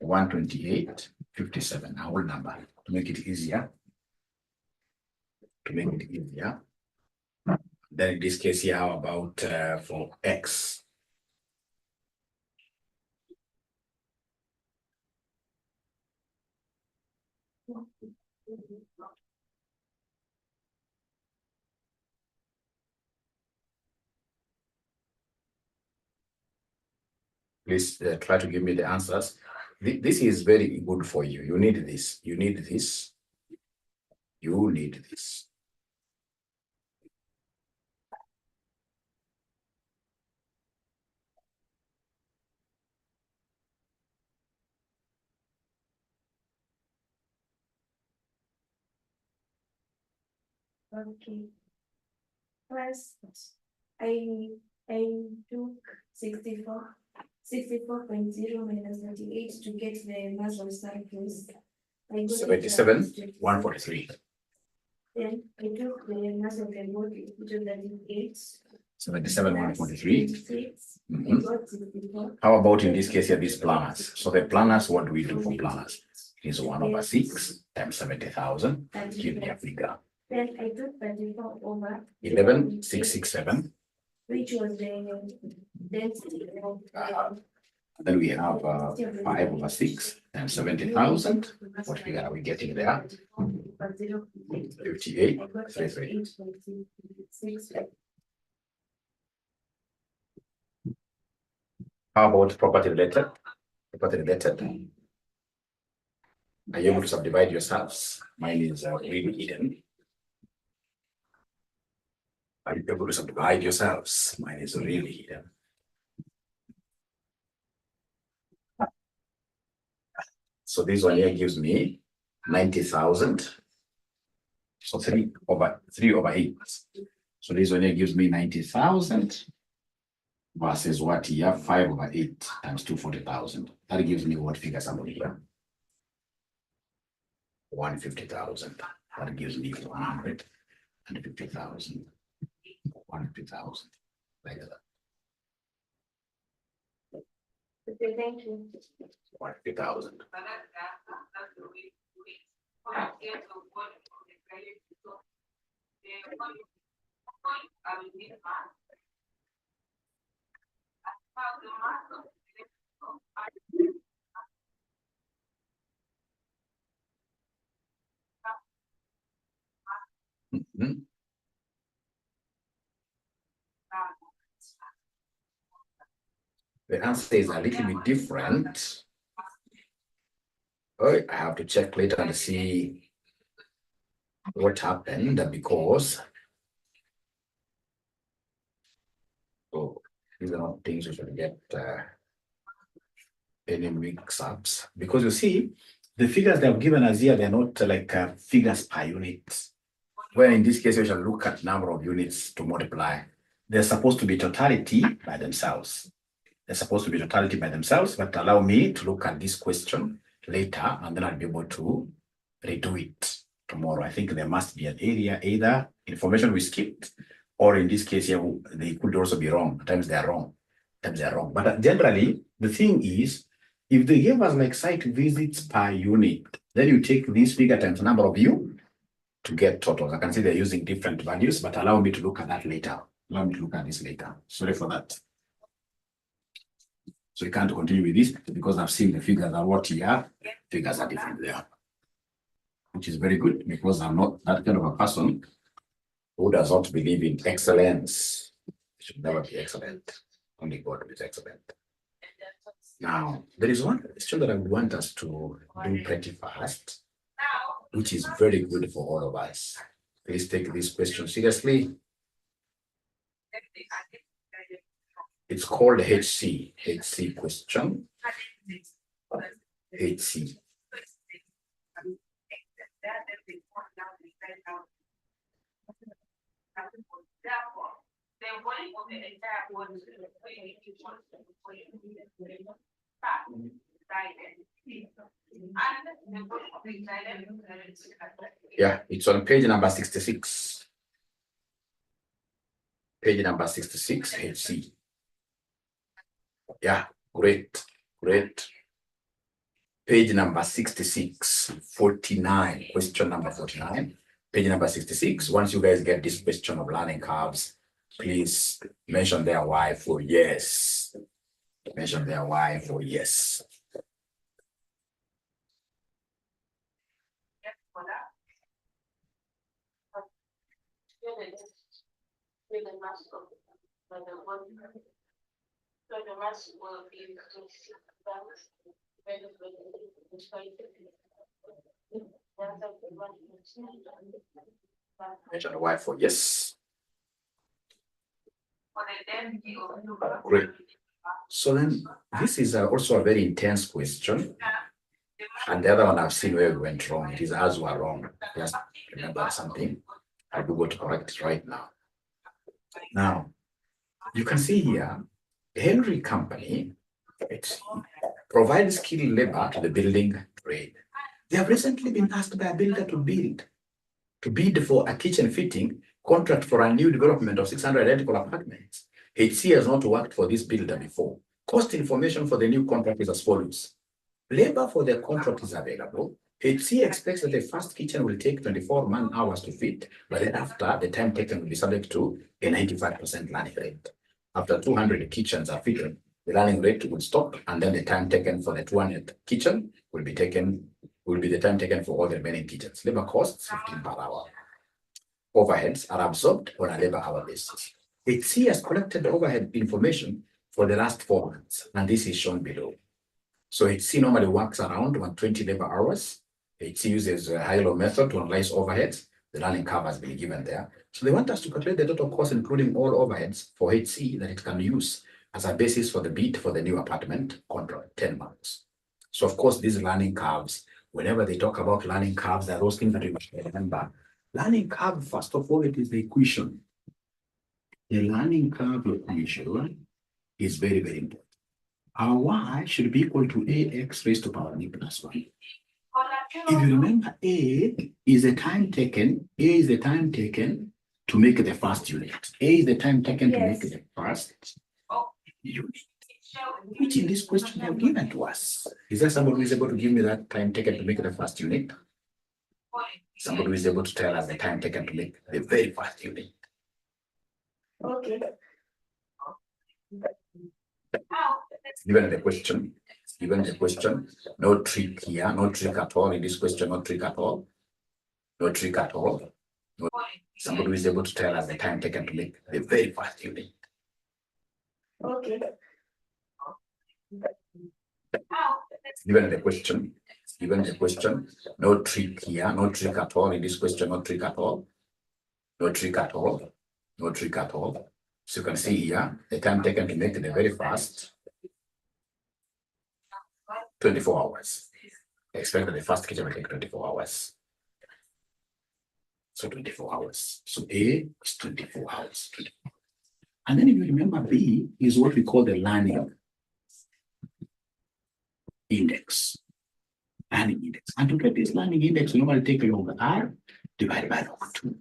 128.57, a whole number, to make it easier. Then in this case here, how about for X? Please try to give me the answers. This is very good for you. You need this. Okay. First, I took 64.0 minus 38 to get the mass of samples. 77, 143. Then I took the mass of the body, which was 38. 77, 143. I got 64. How about in this case here, these planners? So the planners, what do we do for planners? It is 1/6 times 70,000. Give me a figure. Then I took 34 over 11,667. which was the density of Then we have 5/6 times 70,000. What figure are we getting there? 58.33. How about property related? Are you able to subdivide yourselves? Mine is really hidden. Are you able to subdivide yourselves? Mine is really hidden. So this one here gives me 90,000. So 3/8. So this one here gives me 90,000. versus what here? 5/8 times 240,000. That gives me what figure somebody here? 150,000. That gives me 150,000. 150,000. Like that. Okay, thank you. 150,000. Mhm. The answer is a little bit different. Oh, I have to check later and see what happened because these are not things we should get any mix-ups, because you see the figures they have given us here, they're not like figures per unit, where in this case we shall look at number of units to multiply. They're supposed to be totality by themselves. They're supposed to be totality by themselves, but allow me to look at this question later and then I'll be able to redo it tomorrow. I think there must be an area, either information we skipped, or in this case here, they could also be wrong. At times they are wrong. At times they are wrong. But generally, the thing is, if they give us like site visits per unit, then you take this figure times number of you to get totals. I can see they're using different values, but allow me to look at that later. Allow me to look at this later. Sorry for that. So we can't continue with this because I've seen the figures are what here. Figures are different there, which is very good because I'm not that kind of a person who does not believe in excellence. It should never be excellent. Only God is excellent. Now, there is one question that I want us to do pretty fast, which is very good for all of us. Please take this question seriously. It's called HC question. HC. Yeah, it's on page number 66. Page number 66, HC. Yeah, great. Page number 66, 49, question number 49. Page number 66. Once you guys get this question of learning curves, please mention their Y for yes. Mention their Y for yes. So the mass will be Mention the Y for yes. Great. So then this is also a very intense question. And the other one I've seen where we went wrong. It is as we are wrong. Just remember something. I'll be able to correct it right now. Now, you can see here, Henry Company provides skilled labor to the building trade. They have recently been asked by a builder to bid for a kitchen fitting contract for a new development of 600 identical apartments. HC has not worked for this builder before. Cost information for the new contract is as follows. Labor for the contract is available. HC expects that the first kitchen will take 24 man-hours to fit, but then after, the time taken will be subject to a 95% learning rate. After 200 kitchens are fitted, the learning rate will stop, and then the time taken for the 200th kitchen will be the time taken for all the remaining kitchens. Labor costs 15 per hour. Overheads are absorbed on a labor hour basis. HC has collected overhead information for the last 4 months, and this is shown below. So HC normally works around 120 labor hours. HC uses a high-low method to analyze overheads. The learning curve has been given there. So they want us to calculate the total cost, including all overheads for HC that it can use as a basis for the bid for the new apartment contract, 10 months. So of course, these learning curves, whenever they talk about learning curves, there are those things that we must remember. Learning curve, first of all, it is the equation. The learning curve equation is very, very important. Our y should be equal to ax raised to power n plus 1. If you remember, A is the time taken to make the first unit. A is the time taken to make the first unit, which in this question they have given to us. Is there somebody who is able to give me that time taken to make the first unit? Somebody who is able to tell us the time taken to make the very first unit. Okay. Given the question, no trick here, no trick at all in this question, no trick at all. No trick at all. No. Somebody who is able to tell us the time taken to make the very first unit. Okay. Given the question, no trick here, no trick at all in this question, no trick at all. No trick at all. No trick at all. So you can see here, the time taken to make the very first 24 hours. I expect that the first kitchen will take 24 hours. So 24 hours. So A is 24 hours. And then if you remember, B is what we call the learning index. Learning index. And to get this learning index, we normally take log R divided by log 2.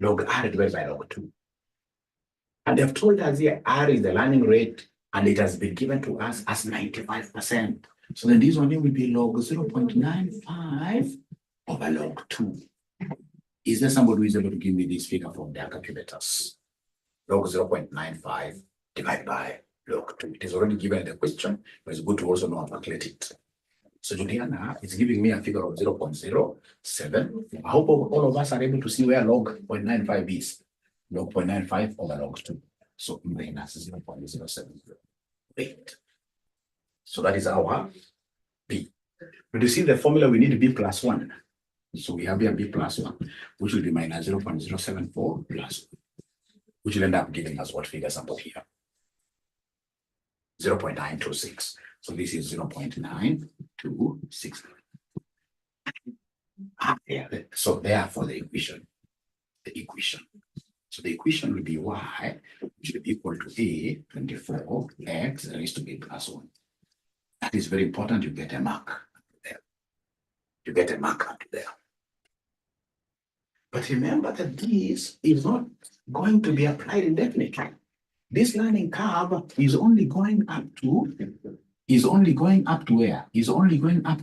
Log R divided by log 2. And they've told us here R is the learning rate, and it has been given to us as 95%. So then this one will be log 0.95 over log 2. Is there somebody who is able to give me this figure from their calculators? Log 0.95 divided by log 2. It is already given in the question, but it's good to also know how to calculate it. So Juliana is giving me a figure of 0.07. I hope all of us are able to see where log 0.95 is. Log 0.95 over log 2. So minus 0.07. Wait. So that is our B. But you see the formula, we need B plus 1. So we have here B plus 1, which will be minus 0.074 plus 1, which will end up giving us what figure sample here? 0.926. So this is 0.926. So therefore the equation. So the equation will be y, which will be equal to A 24 x raised to B plus 1. That is very important. You get a mark there. You get a mark up there. But remember that this is not going to be applied indefinitely. This learning curve is only going up to where? Is only going up to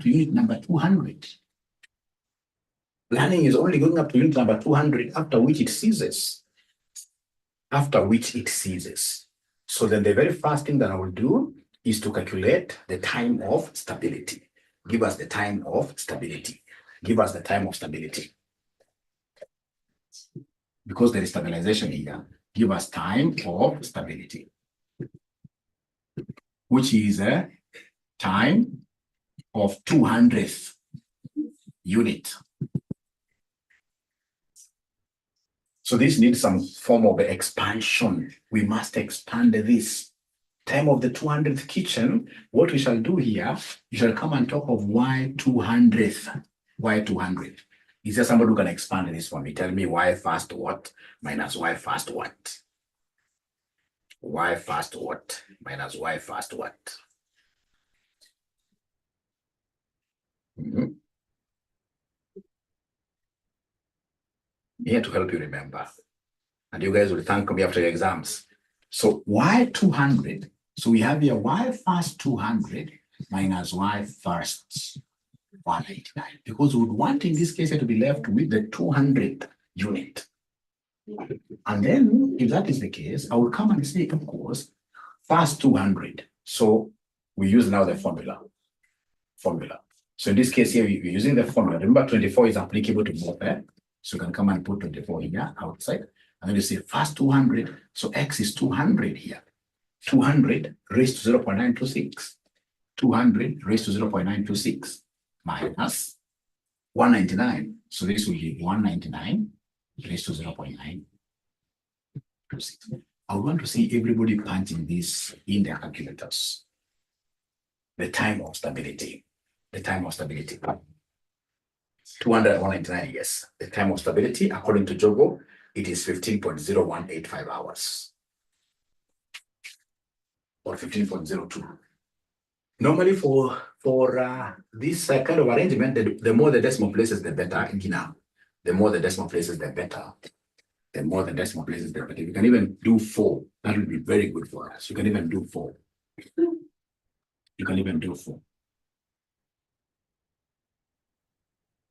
unit number 200. Learning is only going up to unit number 200, after which it ceases. So then the very first thing that I will do is to calculate the time of stability. Give us the time of stability. Because there is stabilization here, give us time of stability, which is a time of 200th unit. So this needs some form of expansion. We must expand this. Time of the 200th kitchen, what we shall do here, you shall come on top of y 200th. Y 200. Is there somebody who can expand this for me? Tell me y first what minus y first what? Y first what minus y first what? Here to help you remember. And you guys will thank me after your exams. So y 200. So we have here y first 200 minus y first 189. Because we would want in this case to be left with the 200th unit. And then if that is the case, I will come and say, of course, first 200. So we use now the formula. So in this case here, we're using the formula. Remember, 24 is applicable to both. So you can come and put 24 here outside. And then you say first 200. So x is 200 here. 200 raised to 0.926. 200 raised to 0.926 minus 199. So this will be 199 raised to 0.926. I want to see everybody punching this in their calculators. The time of stability. 200 199, yes. The time of stability, according to Jogo, it is 15.0185 hours. or 15.02. Normally for this kind of arrangement, the more the decimal places, the better. The more the decimal places, the better. The more the decimal places, the better. You can even do 4. That will be very good for us. You can even do 4. You can even do 4.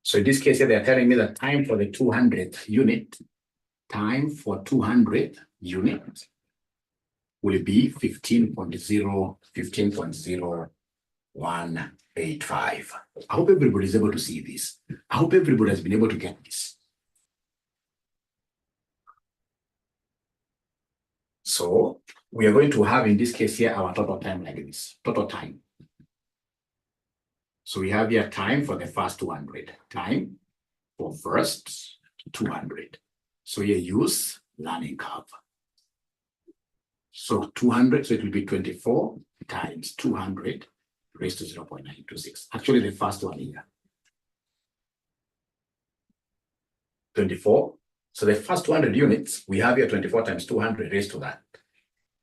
So in this case here, they're telling me that time for the 200th unit, time for 200 units will be 15.0185. I hope everybody is able to see this. I hope everybody has been able to get this. So we are going to have in this case here our total time like this, total time. So we have here time for the first 200, time for first 200. So you use learning curve. So 200, so it will be 24 times 200 raised to 0.926. Actually, the first one here. 24. So the first 200 units, we have here 24 times 200 raised to that.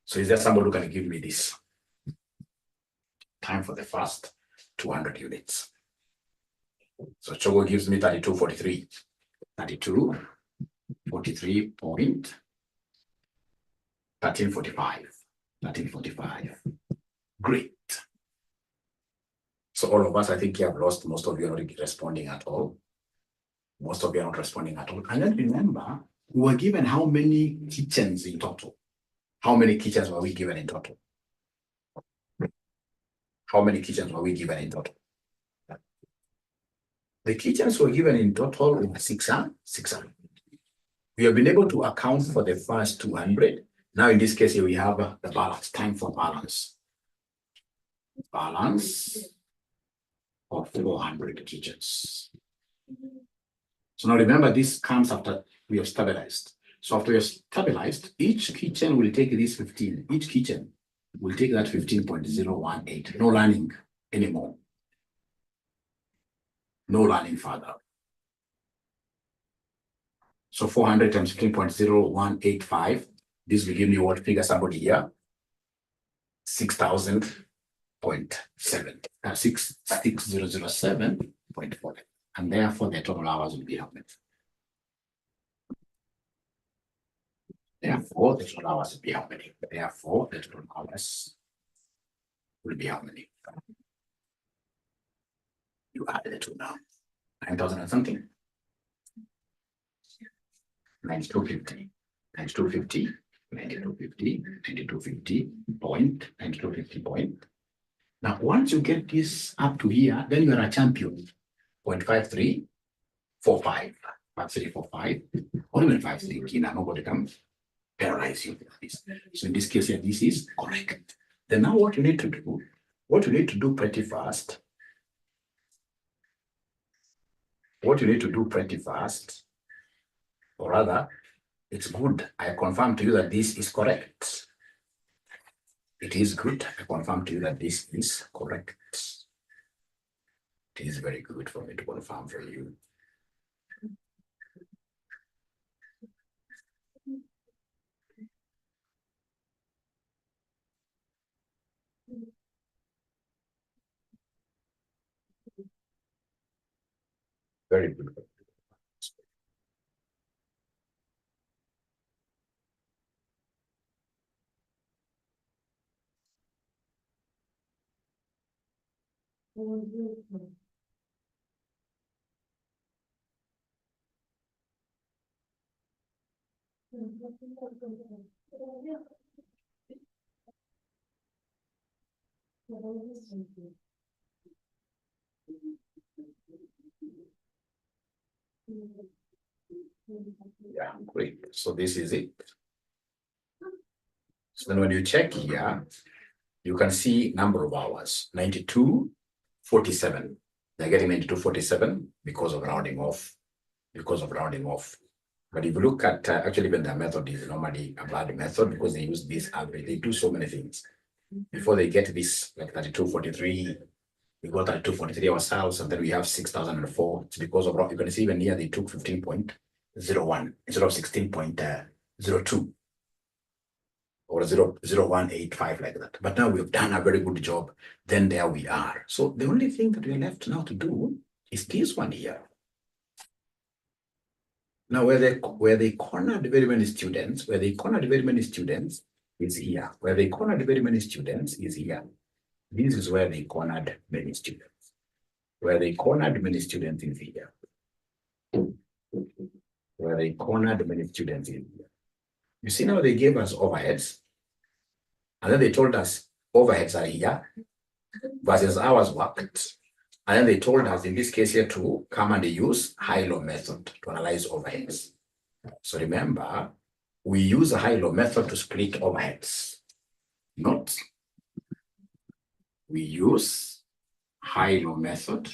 So is there somebody who can give me this? Time for the first 200 units. So 𝒄𝒂𝒊𝒍 gives me 3243. 32.1345. Great. So all of us, I think you have lost. Most of you are not responding at all. Most of you are not responding at all. And then remember, we were given how many kitchens in total? How many kitchens were we given in total? How many kitchens were we given in total? The kitchens were given in total with 600. We have been able to account for the first 200. Now, in this case, here we have the balance, time for balance. Balance of 400 kitchens. So now remember, this comes after we have stabilized. So after we have stabilized, each kitchen will take this 15. Each kitchen will take that 15.018. No learning anymore. No learning further. So 400 times 15.0185. This will give me what figure somebody here? 6,000.7. 6007.4. And therefore the total hours will be how many? Therefore the total hours will be how many? Therefore the total hours will be how many? You add the two now. 9,000 and something. 9250. 9250. 9250. 9250 point. 9250 point. Now, once you get this up to here, then you are a champion. 0.5345. 5345. Or even 53. Nobody can penalize you for this. So in this case here, this is correct. Then now what you need to do, pretty fast. What you need to do pretty fast, or rather, it's good. I confirm to you that this is correct. It is good. I confirm to you that this is correct. It is very good for me to confirm for you. Very good. Yeah, great. So this is it. So then when you check here, you can see number of hours, 92.47. They're getting 92.47 because of rounding off. But if you look at, actually even their method is normally a bad method because they use this average. They do so many things. Before they get this, like 32.43, we got 32.43 ourselves, and then we have 6,004. It's because of, you can see even here they took 15.01 instead of 16.02. or 0.0185 like that. But now we've done a very good job. Then there we are. So the only thing that we're left now to do is this one here. Now where they cornered very many students, is here. Where they cornered very many students is here. This is where they cornered many students. Where they cornered many students is here. Where they cornered many students is here. You see now they gave us overheads. And then they told us overheads are here versus hours worked. And then they told us in this case here to come and use high-low method to analyze overheads. So remember, we use a high-low method to split overheads. Not. We use high-low method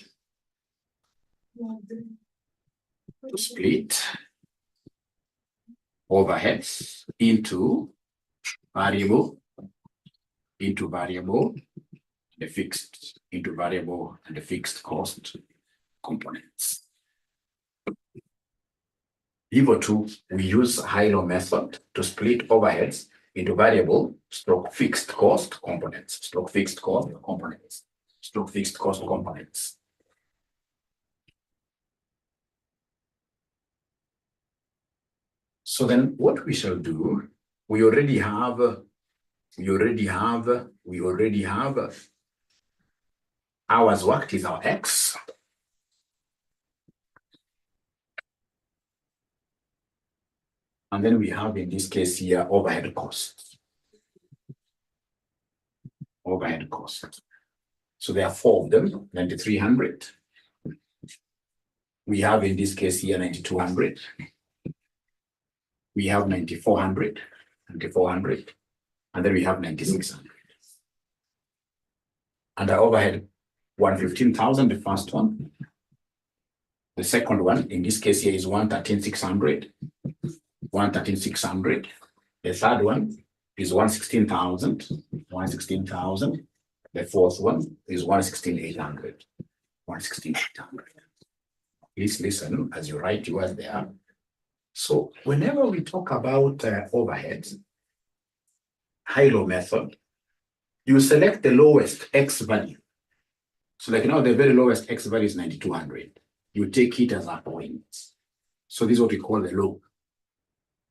to split overheads into variable, the fixed, into variable and the fixed cost components. Evo 2, we use high-low method to split overheads into variable stroke fixed cost components, So then what we shall do, we already have hours worked is our X. And then we have in this case here overhead costs. So there are 4 of them, 9,300. We have in this case here 9,200. We have 9,400, and then we have 9,600. And the overhead 115,000, the first one. The second one, in this case here, is 113,600. The third one is 116,000. The fourth one is 116,800. Please listen as you write yours there. So whenever we talk about overheads, high-low method, you select the lowest X value. So like now the very lowest X value is 9,200. You take it as a point. So this is what we call the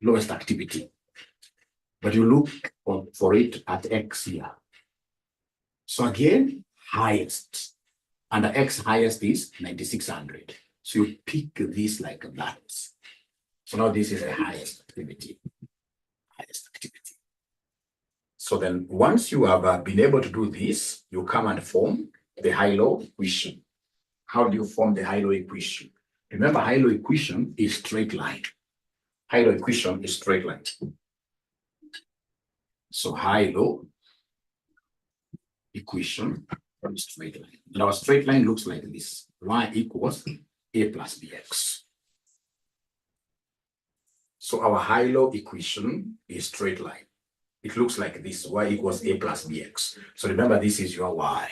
lowest activity. But you look for it at X here. So again, highest. And the X highest is 9,600. So you pick this like that. So now this is the highest activity. So then once you have been able to do this, you come and form the high-low equation. How do you form the high-low equation? Remember, high-low equation is straight line. So high-low equation is straight line. And our straight line looks like this. Y equals A plus BX. So our high-low equation is straight line. It looks like this, Y equals A plus BX. So remember, this is your Y.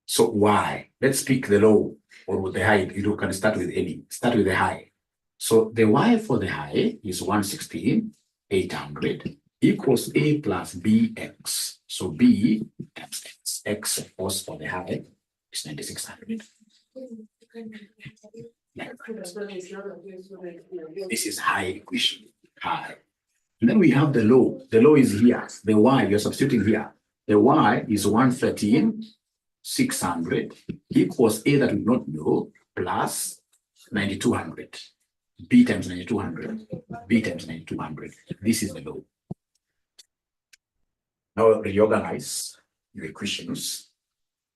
So Y, let's pick the low or with the high. You can start with any, start with the high. So the Y for the high is 116,800 equals A plus BX. So B times X. X, of course, for the high is 9,600. This is high equation, high. And then we have the low. The low is here. The Y, you're substituting here. The Y is 113,600 equals A that we don't know plus 9,200. B times 9,200. This is the low. Now reorganize your equations.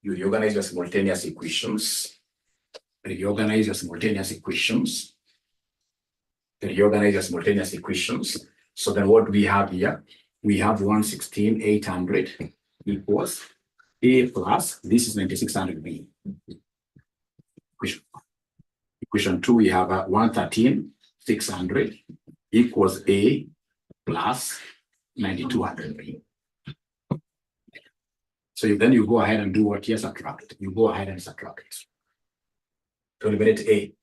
You reorganize your simultaneous equations. So then what we have here, we have 116,800 equals A plus, this is 9,600B. Equation 2, we have 113,600 equals A plus 9,200B. So then you go ahead and do what? Here, subtract. You go ahead and subtract to eliminate A.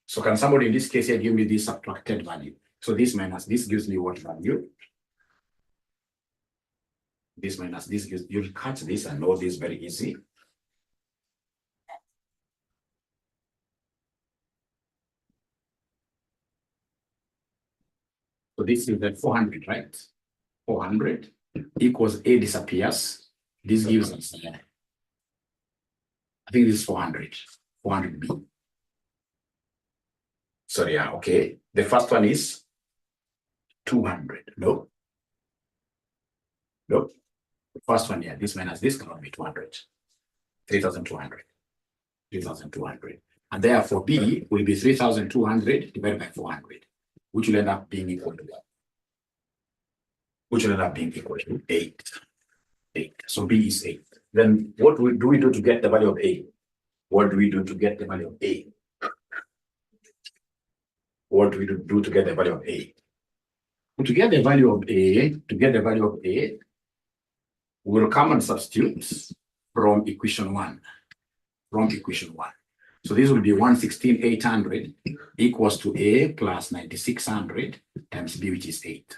So can somebody in this case here give me this subtracted value? So this minus this gives me what value? This minus this gives, you'll cut this and know this very easy. So this is the 400, right? 400 equals A disappears. This gives us, I think this is 400, 400B. So yeah, okay. The first one is 200. No. The first one, yeah, this minus this cannot be 200. 3,200. 3,200. And therefore B will be 3,200 divided by 400, which will end up being equal to what? Which will end up being equal to 8. 8. So B is 8. Then what do we do to get the value of A? What do we do to get the value of A? What do we do to get the value of A? To get the value of A, we'll come and substitute from equation 1. So this will be 116,800 equals to A plus 9,600 times B, which is 8.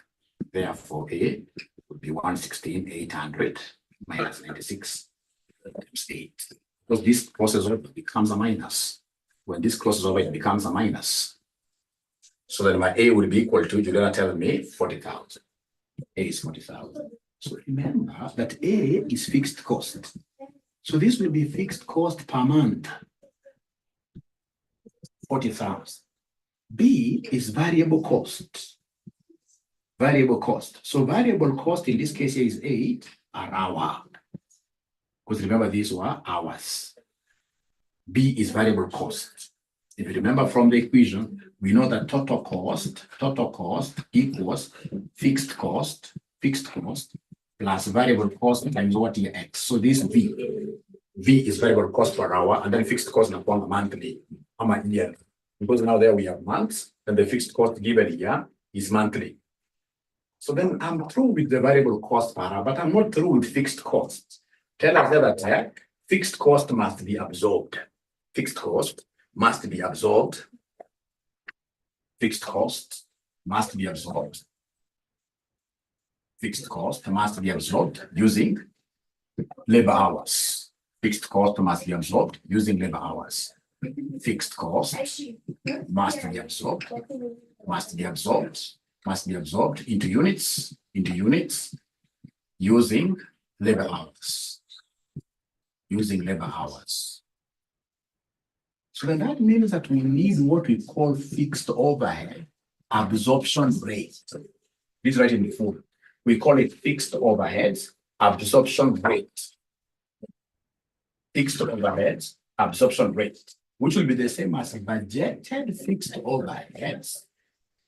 Therefore, A would be 116,800 minus 96 times 8. Because this crosses over, it becomes a minus. When this crosses over, it becomes a minus. So then my A will be equal to, Juliana tell me, 40,000. A is 40,000. So remember that A is fixed cost. So this will be fixed cost per month, 40,000. B is variable cost. Variable cost. So variable cost in this case here is 8 an hour. Because remember, these were hours. B is variable cost. If you remember from the equation, we know that total cost equals fixed cost plus variable cost times what year X. So this V is variable cost per hour, and then fixed cost upon monthly, year. Because now there we have months, and the fixed cost given here is monthly. So then I'm through with the variable cost per hour, but I'm not through with fixed costs. Tell us that fixed cost must be absorbed. Fixed cost must be absorbed. Fixed cost must be absorbed. Fixed cost must be absorbed using labor hours. Fixed cost must be absorbed using labor hours. Fixed cost must be absorbed into units using labor hours. So then that means that we need what we call fixed overhead absorption rate. Please write in the full. We call it fixed overheads absorption rate. Fixed overheads absorption rate, which will be the same as budgeted fixed overheads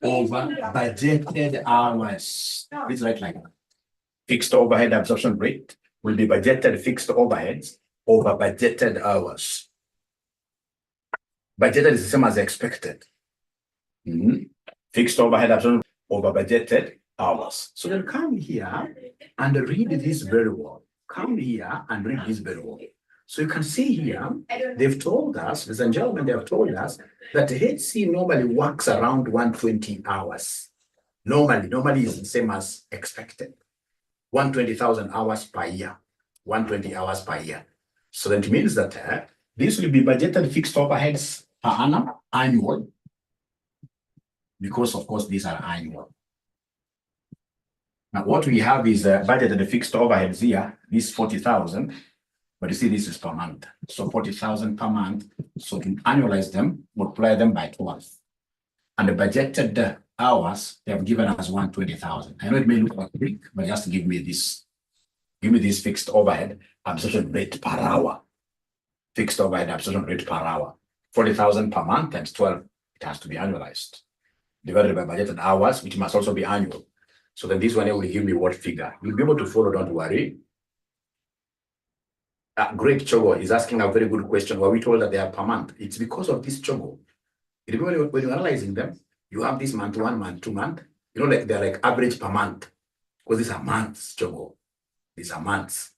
over budgeted hours. Please write like that. Fixed overhead absorption rate will be budgeted fixed overheads over budgeted hours. Budgeted is the same as expected. Fixed overhead absorption over budgeted hours. So then come here and read this very well. So you can see here, they've told us, ladies and gentlemen, they have told us that HC normally works around 120 hours. Normally is the same as expected. 120,000 hours per year. 120 hours per year. So that means that this will be budgeted fixed overheads per annum, annual, because of course these are annual. Now what we have is budgeted fixed overheads here, this 40,000, but you see this is per month. So 40,000 per month. So to annualize them, multiply them by 12. And the budgeted hours they have given us 120,000. I know it may look like big, but just give me this. Give me this fixed overhead absorption rate per hour. Fixed overhead absorption rate per hour. 40,000 per month times 12. It has to be annualized. Divided by budgeted hours, which must also be annual. So then this one here will give me what figure. You'll be able to follow, don't worry. Great Chogo is asking a very good question. Were we told that they are per month? It's because of this Chogo. Remember when you're analyzing them, you have this month, 1 month, 2 months. You know, like they're like average per month. Because these are months, Chogo. These are months.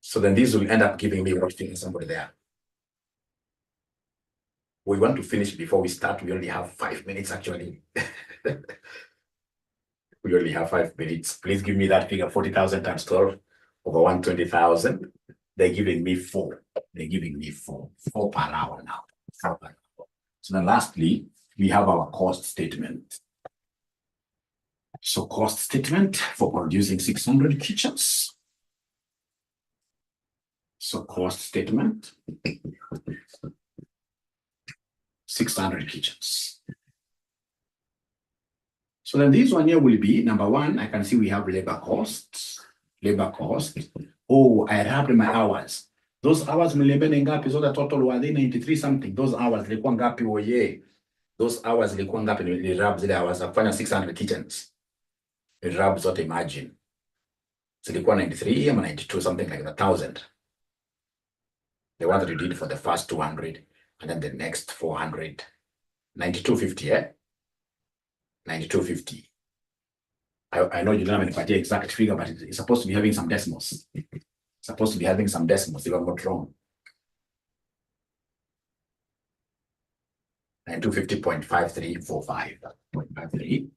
So then these will end up giving me what figure somebody there. We want to finish before we start. We only have 5 minutes actually. We only have 5 minutes. Please give me that figure, 40,000 times 12 over 120,000. They're giving me 4. They're giving me 4 per hour now. 4 per hour. So then lastly, we have our cost statement. So cost statement for producing 600 kitchens. So cost statement, 600 kitchens. So then this one here will be, number one, I can see we have labor costs. Labor cost. Oh, I have my hours. Those hours mlimbene ngapi so the total were 93 something. Those hours zilikuwa ngapi oye? Those hours zilikuwa ngapi nilirab zile hours za kufanya 600 kitchens. Nilirab zote imagine. Zilikuwa 93 ama 92 something like 1,000. The one that you did for the first 200 and then the next 400. 9250, eh? 9250. I know you don't have any exact figure, but it's supposed to be having some decimals. It's supposed to be having some decimals, if I'm not wrong. 9250.5345.53.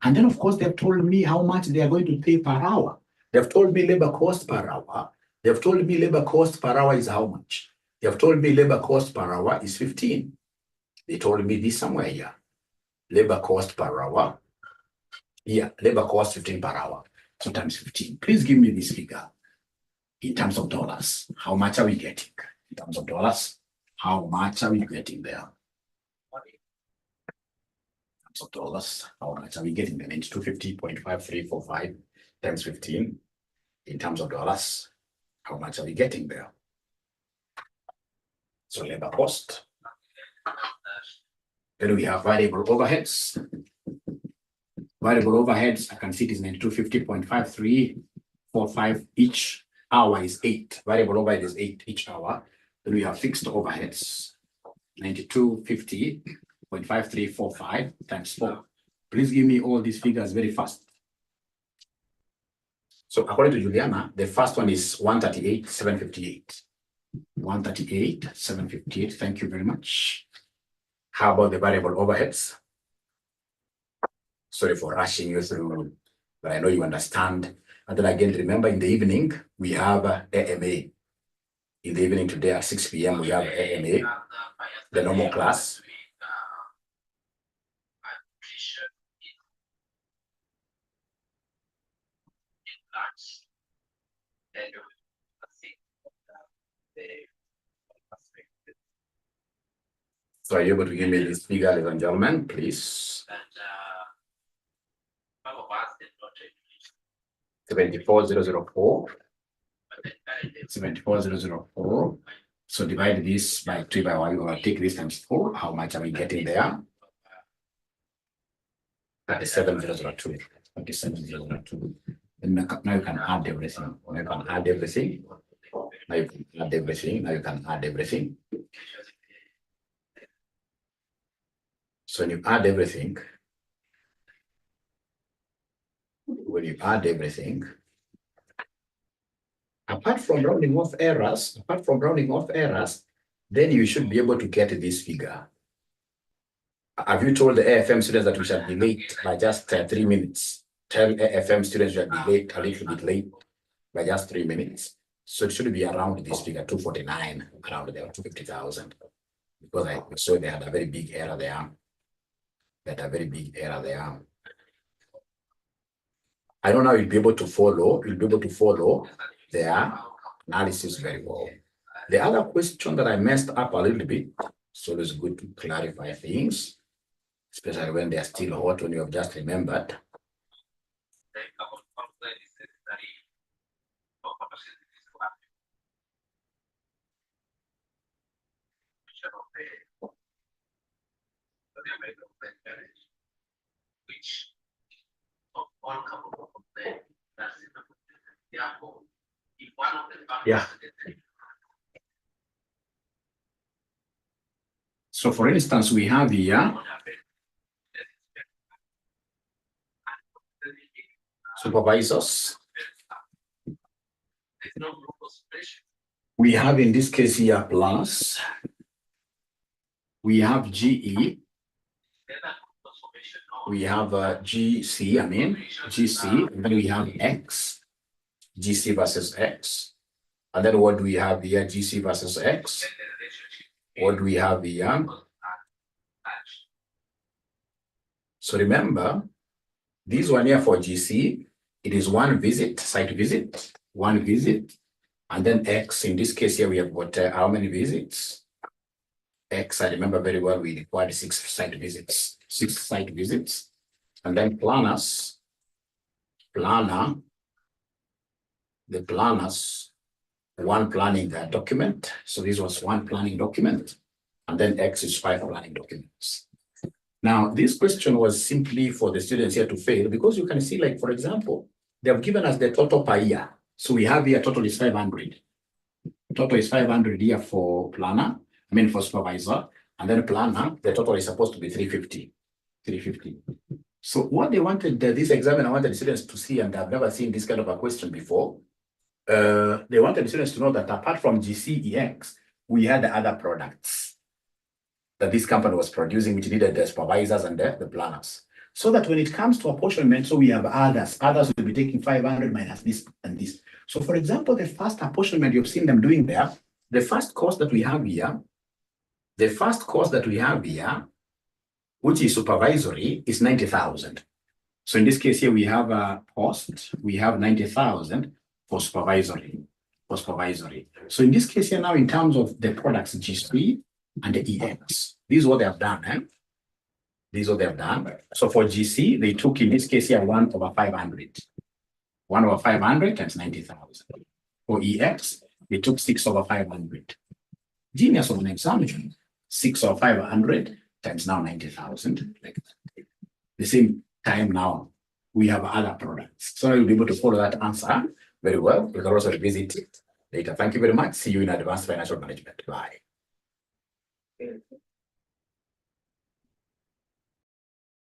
And then, of course, they've told me how much they are going to pay per hour. They've told me labor cost per hour. They've told me labor cost per hour is how much? They have told me labor cost per hour is 15. They told me this somewhere here. Labor cost per hour. Yeah, labor cost 15 per hour. So times 15. Please give me this figure. In terms of dollars, how much are we getting? In terms of dollars, how much are we getting there? In terms of dollars, how much are we getting there? 250.5345 times 15. In terms of dollars, how much are we getting there? So labor cost. Then we have variable overheads. Variable overheads, I can see it is 9250.5345 each hour is 8. Variable overhead is 8 each hour. Then we have fixed overheads, 9250.5345 times 4. Please give me all these figures very fast. So according to Juliana, the first one is 138,758. 138,758. Thank you very much. How about the variable overheads? Sorry for rushing you through, but I know you understand. And then again, remember in the evening, we have AMA. In the evening today at 6 p.m., we have AMA, the normal class. So are you able to give me this figure, ladies and gentlemen, please? 74,004. 74,004. So divide this by 3 by 1, or take this times 4. How much are we getting there? 37,002. 37,002. And now you can add everything. Now you can add everything. Now you can add everything. Now you can add everything. So when you add everything, apart from rounding off errors, then you should be able to get this figure. Have you told the AFM students that we shall be late by just 3 minutes? Tell AFM students we shall be late, a little bit late by just 3 minutes. So it should be around this figure, 249, around there, 250,000. Because I saw they had a very big error there. I don't know if you'll be able to follow. Their analysis very well. The other question that I messed up a little bit, so it's good to clarify things, especially when they are still hot, when you have just remembered. Yeah. So for instance, we have here supervisors. We have in this case here plus we have GE, we have GC, GC, and then we have X, GC versus X. And then what do we have here? GC versus X. What do we have here? So remember, this one here for GC, it is one visit, site visit, one visit. And then X, in this case here, we have got how many visits? X, I remember very well, we required 6 site visits, 6 site visits. And then planners, the planners, one planning document. So this was one planning document. And then X is 5 planning documents. Now, this question was simply for the students here to fail because you can see, like, for example, they have given us the total per year. So we have here total is 500. Total is 500 here for planner, for supervisor. And then planner, the total is supposed to be 350. 350. So what they wanted, this examiner wanted the students to see, and I've never seen this kind of a question before. They wanted the students to know that apart from GCEX, we had the other products that this company was producing, which needed the supervisors and the planners. So that when it comes to apportionment, so we have others will be taking 500 minus this and this. So for example, the first apportionment, you've seen them doing there, the first cost that we have here, which is supervisory, is 90,000. So in this case here, we have a cost, we have 90,000 for supervisory. So in this case here now, in terms of the products GC and the EX, this is what they have done. This is what they have done. So for GC, they took, in this case here, 1/500. 1/500 times 90,000. For EX, they took 6/500. Genius of an example, 6/500 times now 90,000. Like that. The same time now, we have other products. So you'll be able to follow that answer very well. You can also revisit it later. Thank you very much. See you in advanced financial management. Bye.